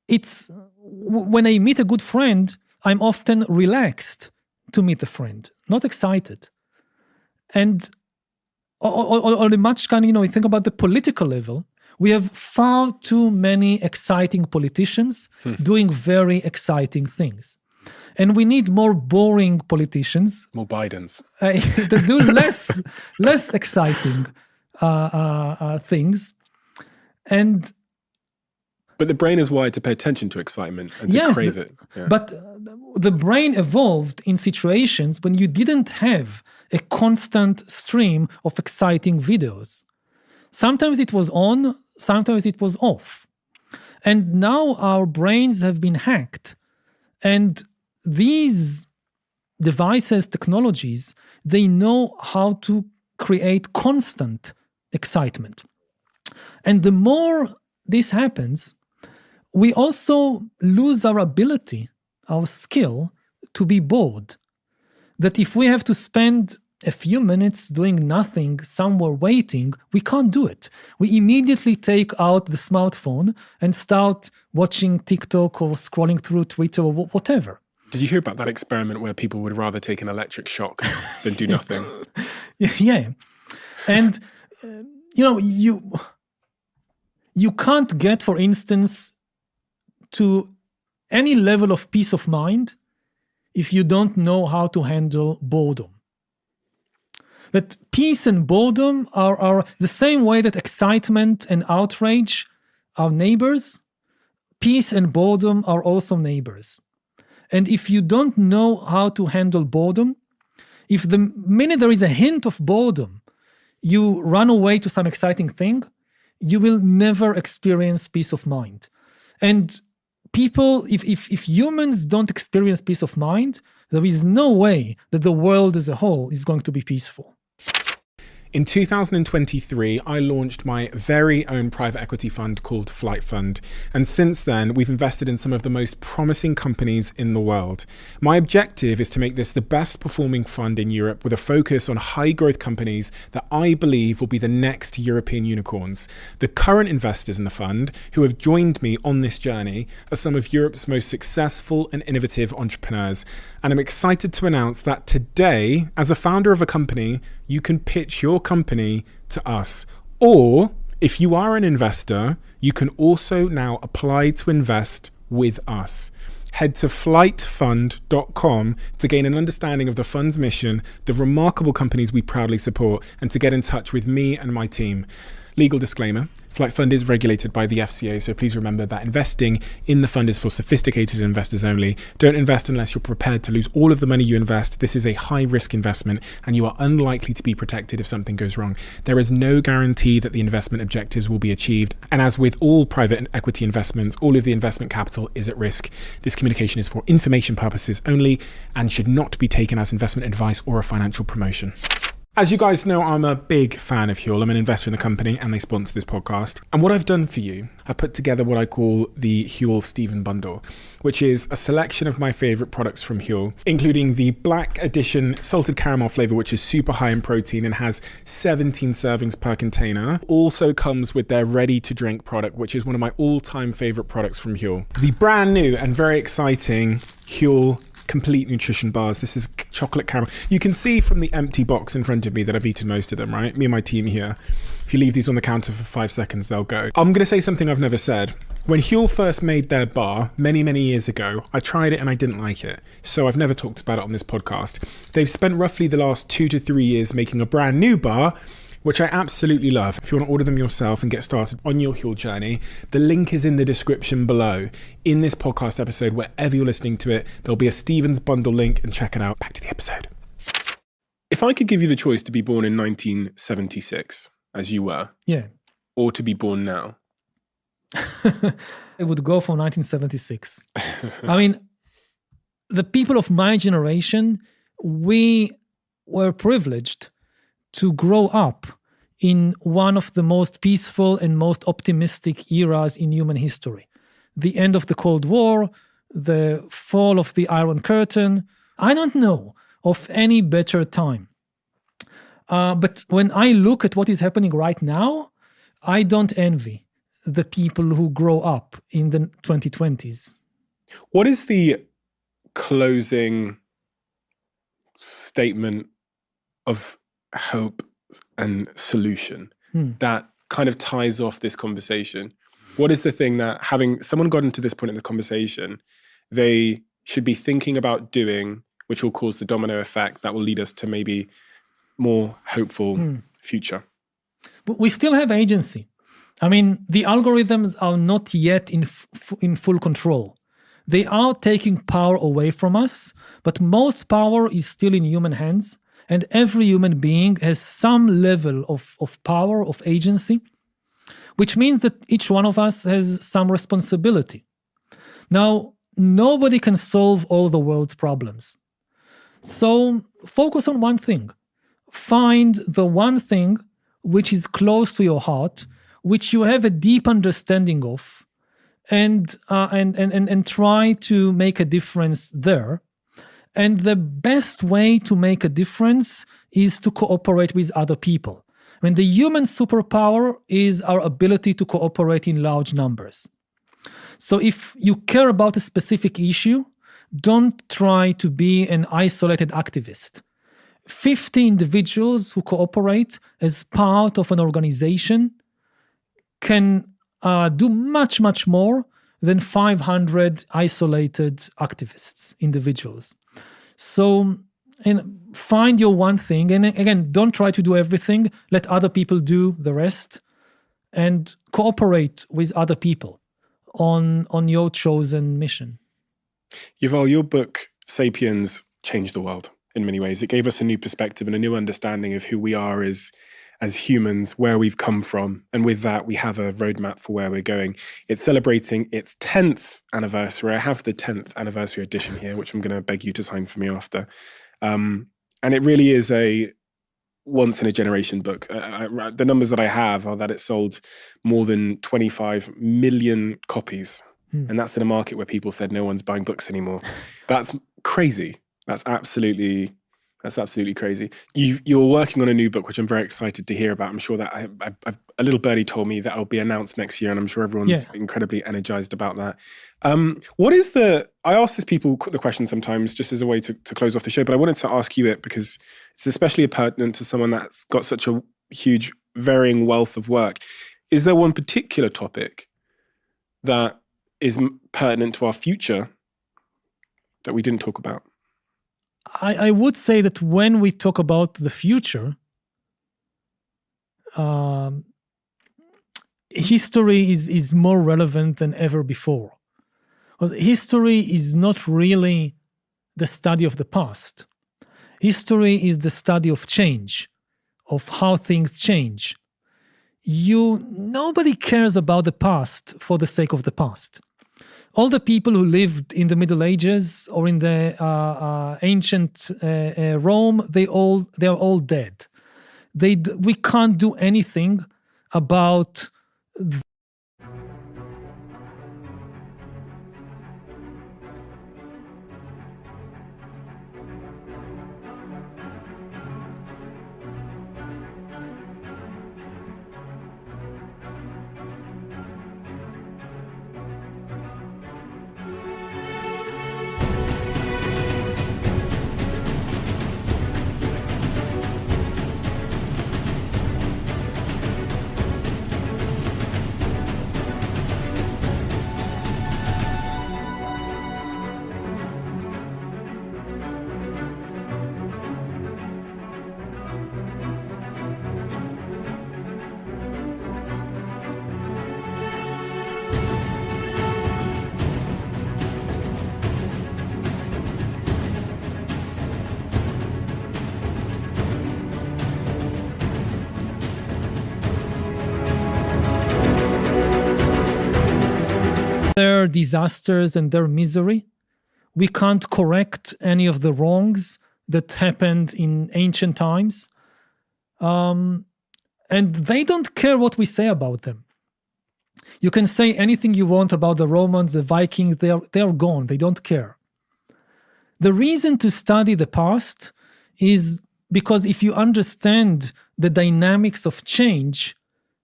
it's when I meet a good friend, I'm often relaxed to meet a friend, not excited. And on a much you think about the political level, we have far too many exciting politicians doing very exciting things. And we need more boring politicians. More Bidens. That do less exciting things. But the brain is wired to pay attention to excitement and to crave it. Yeah. But the brain evolved in situations when you didn't have a constant stream of exciting videos. Sometimes it was on, sometimes it was off. And now our brains have been hacked. And these devices, technologies, they know how to create constant excitement. And the more this happens, we also lose our ability, our skill to be bored. That if we have to spend a few minutes doing nothing, somewhere waiting, we can't do it. We immediately take out the smartphone and start watching TikTok or scrolling through Twitter or whatever. Did you hear about that experiment where people would rather take an electric shock than do nothing? Yeah. And, you can't get, for instance, to any level of peace of mind if you don't know how to handle boredom. That peace and boredom are the same way that excitement and outrage are neighbors. peace and boredom are also neighbors. And if you don't know how to handle boredom, if the minute there is a hint of boredom, you run away to some exciting thing, you will never experience peace of mind. And people, if humans don't experience peace of mind, there is no way that the world as a whole is going to be peaceful. In 2023, I launched my very own private equity fund called Flight Fund. And since then, we've invested in some of the most promising companies in the world. My objective is to make this the best performing fund in Europe with a focus on high growth companies that I believe will be the next European unicorns. The current investors in the fund who have joined me on this journey are some of Europe's most successful and innovative entrepreneurs. And I'm excited to announce that today, as a founder of a company, you can pitch your company to us. Or if you are an investor, you can also now apply to invest with us. Head to flightfund.com to gain an understanding of the fund's mission, the remarkable companies we proudly support, and to get in touch with me and my team. Legal disclaimer, Flight Fund is regulated by the FCA, so please remember that investing in the fund is for sophisticated investors only. Don't invest unless you're prepared to lose all of the money you invest. This is a high-risk investment, and you are unlikely to be protected if something goes wrong. There is no guarantee that the investment objectives will be achieved, and as with all private equity investments, all of the investment capital is at risk. This communication is for information purposes only and should not be taken as investment advice or a financial promotion. As you guys know, I'm a big fan of Yuval. I'm an investor in the company and they sponsor this podcast. And what I've done for you, I've put together what I call the Yuval Steven Bundle, which is a selection of my favorite products from Yuval, including the Black Edition salted caramel flavor, which is super high in protein and has 17 servings per container. Also comes with their ready to drink product, which is one of my all-time favorite products from Yuval. The brand new and very exciting Yuval Complete Nutrition Bars. This is chocolate caramel. You can see from the empty box in front of me that I've eaten most of them, right? Me and my team here. If you leave these on the counter for 5 seconds, they'll go. I'm going to say something I've never said. When Yuval first made their bar many, many years ago, I tried it and I didn't like it. So I've never talked about it on this podcast. They've spent roughly the last 2 to 3 years making a brand new bar, which I absolutely love. If you want to order them yourself and get started on your Yuval journey, the link is in the description below. In this podcast episode, wherever you're listening to it, there'll be a Steven's Bundle link and check it out. Back to the episode. If I could give you the choice to be born in 1976, as you were, yeah, or to be born now, I would go for 1976. I mean, the people of my generation, we were privileged to grow up in one of the most peaceful and most optimistic eras in human history. The end of the Cold War, the fall of the Iron Curtain. I don't know of any better time. But when I look at what is happening right now, I don't envy the people who grow up in the 2020s. What is the closing statement of hope and solution that kind of ties off this conversation? What is the thing that, having someone gotten to this point in the conversation, they should be thinking about doing, which will cause the domino effect that will lead us to maybe more hopeful future? But we still have agency. I mean, the algorithms are not yet in full control. They are taking power away from us, but most power is still in human hands. And every human being has some level of power, of agency, which means that each one of us has some responsibility. Now, nobody can solve all the world's problems. So focus on one thing. Find the one thing which is close to your heart, which you have a deep understanding of, and try to make a difference there. And the best way to make a difference is to cooperate with other people. I mean, the human superpower is our ability to cooperate in large numbers. So if you care about a specific issue, don't try to be an isolated activist. 50 individuals who cooperate as part of an organization can do much, much more than 500 isolated activists, individuals. So, and find your one thing. And again, don't try to do everything. Let other people do the rest and cooperate with other people. on your chosen mission. Yuval, your book, Sapiens, changed the world in many ways. It gave us a new perspective and a new understanding of who we are as humans, where we've come from. And with that, we have a roadmap for where we're going. It's celebrating its 10th anniversary. I have the 10th anniversary edition here, which I'm going to beg you to sign for me after. And it really is a once-in-a-generation book. The numbers that I have are that it sold more than 25 million copies. And that's in a market where people said no one's buying books anymore. That's crazy. That's absolutely crazy. You're working on a new book, which I'm very excited to hear about. I'm sure that a little birdie told me that will be announced next year, and I'm sure everyone's incredibly energized about that. I ask these people the question sometimes just as a way to close off the show, but I wanted to ask you it because it's especially pertinent to someone that's got such a huge, varying wealth of work. Is there one particular topic that is pertinent to our future that we didn't talk about? I would say that when we talk about the future, history is more relevant than ever before. Because history is not really the study of the past. History is the study of change, of how things change. Nobody cares about the past for the sake of the past. All the people who lived in the Middle Ages or in the ancient Rome, they are all dead. We can't do anything about. Their disasters and their misery. We can't correct any of the wrongs that happened in ancient times. And they don't care what we say about them. You can say anything you want about the Romans, the Vikings, they are gone. They don't care. The reason to study the past is because if you understand the dynamics of change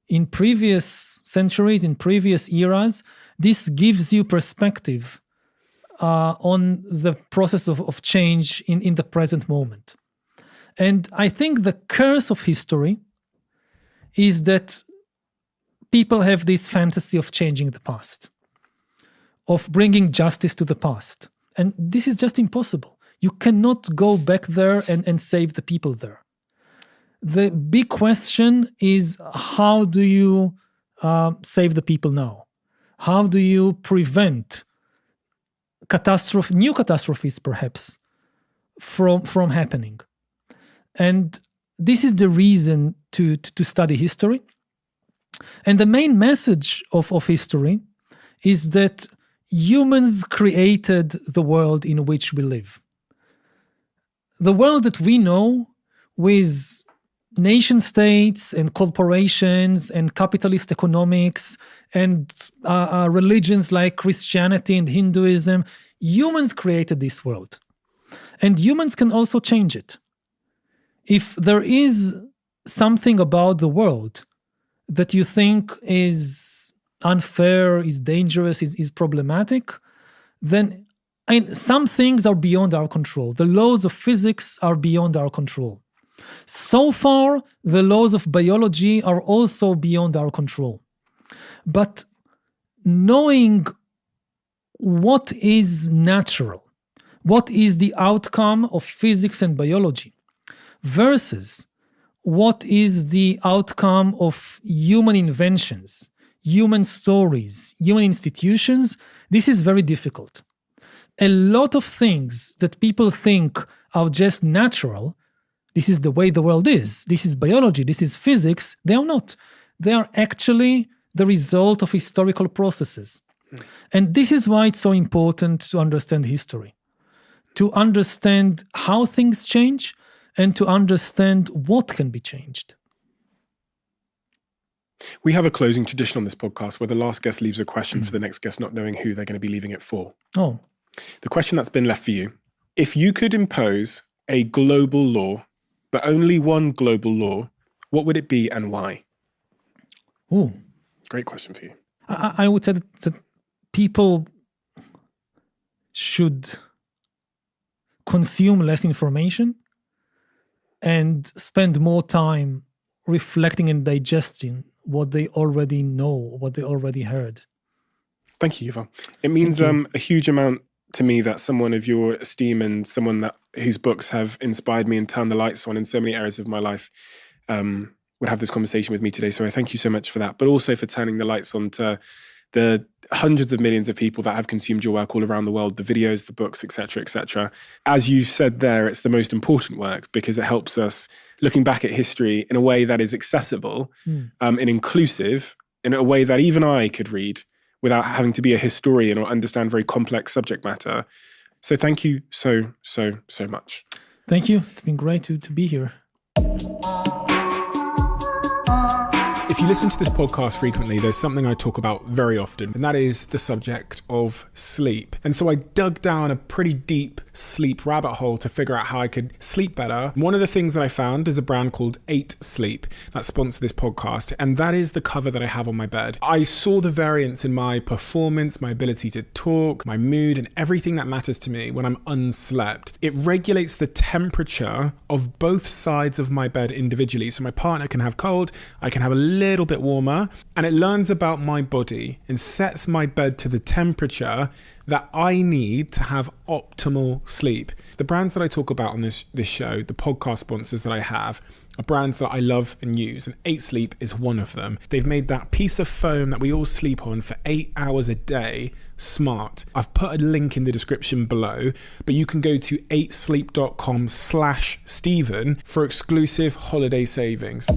in previous centuries, in previous eras, this gives you perspective on the process of change in the present moment. And I think the curse of history is that people have this fantasy of changing the past, of bringing justice to the past. And this is just impossible. You cannot go back there and save the people there. The big question is, how do you save the people now? How do you prevent new catastrophes, perhaps, from happening? And this is the reason to study history. And the main message of history is that humans created the world in which we live. The world that we know, with nation states and corporations and capitalist economics and religions like Christianity and Hinduism, humans created this world. And humans can also change it. If there is something about the world that you think is unfair, is dangerous, is problematic, then some things are beyond our control. The laws of physics are beyond our control. So far, the laws of biology are also beyond our control. But knowing what is natural, what is the outcome of physics and biology, versus what is the outcome of human inventions, human stories, human institutions, this is very difficult. A lot of things that people think are just natural, this is the way the world is, this is biology, this is physics, they are not. They are actually the result of historical processes. And this is why it's so important to understand history, to understand how things change and to understand what can be changed. We have a closing tradition on this podcast where the last guest leaves a question for the next guest, not knowing who they're going to be leaving it for. Oh. The question that's been left for you: if you could impose a global law, but only one global law, what would it be and why? Oh. Great question for you. I would say that people should consume less information and spend more time reflecting and digesting what they already know, what they already heard. Thank you, Yuval. It means a huge amount to me that someone of your esteem and someone whose books have inspired me and turned the lights on in so many areas of my life would have this conversation with me today. So I thank you so much for that, but also for turning the lights on to the hundreds of millions of people that have consumed your work all around the world, the videos, the books, etc., etc. As you said there, it's the most important work because it helps us looking back at history in a way that is accessible and inclusive, in a way that even I could read without having to be a historian or understand very complex subject matter. So thank you so, so, so much. Thank you. It's been great to be here. If you listen to this podcast frequently, there's something I talk about very often, and that is the subject of sleep. And so I dug down a pretty deep sleep rabbit hole to figure out how I could sleep better. One of the things that I found is a brand called 8 Sleep that sponsors this podcast, and that is the cover that I have on my bed. I saw the variance in my performance, my ability to talk, my mood, and everything that matters to me when I'm unslept. It regulates the temperature of both sides of my bed individually. So my partner can have cold, I can have a little bit warmer, and it learns about my body and sets my bed to the temperature that I need to have optimal sleep. The brands that I talk about on this show, the podcast sponsors that I have, are brands that I love and use, and 8 Sleep is one of them. They've made that piece of foam that we all sleep on for 8 hours a day smart. I've put a link in the description below, but you can go to 8sleep.com/Stephen for exclusive holiday savings.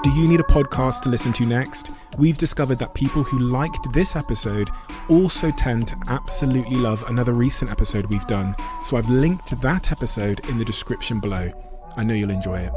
Do you need a podcast to listen to next? We've discovered that people who liked this episode also tend to absolutely love another recent episode we've done. So I've linked that episode in the description below. I know you'll enjoy it.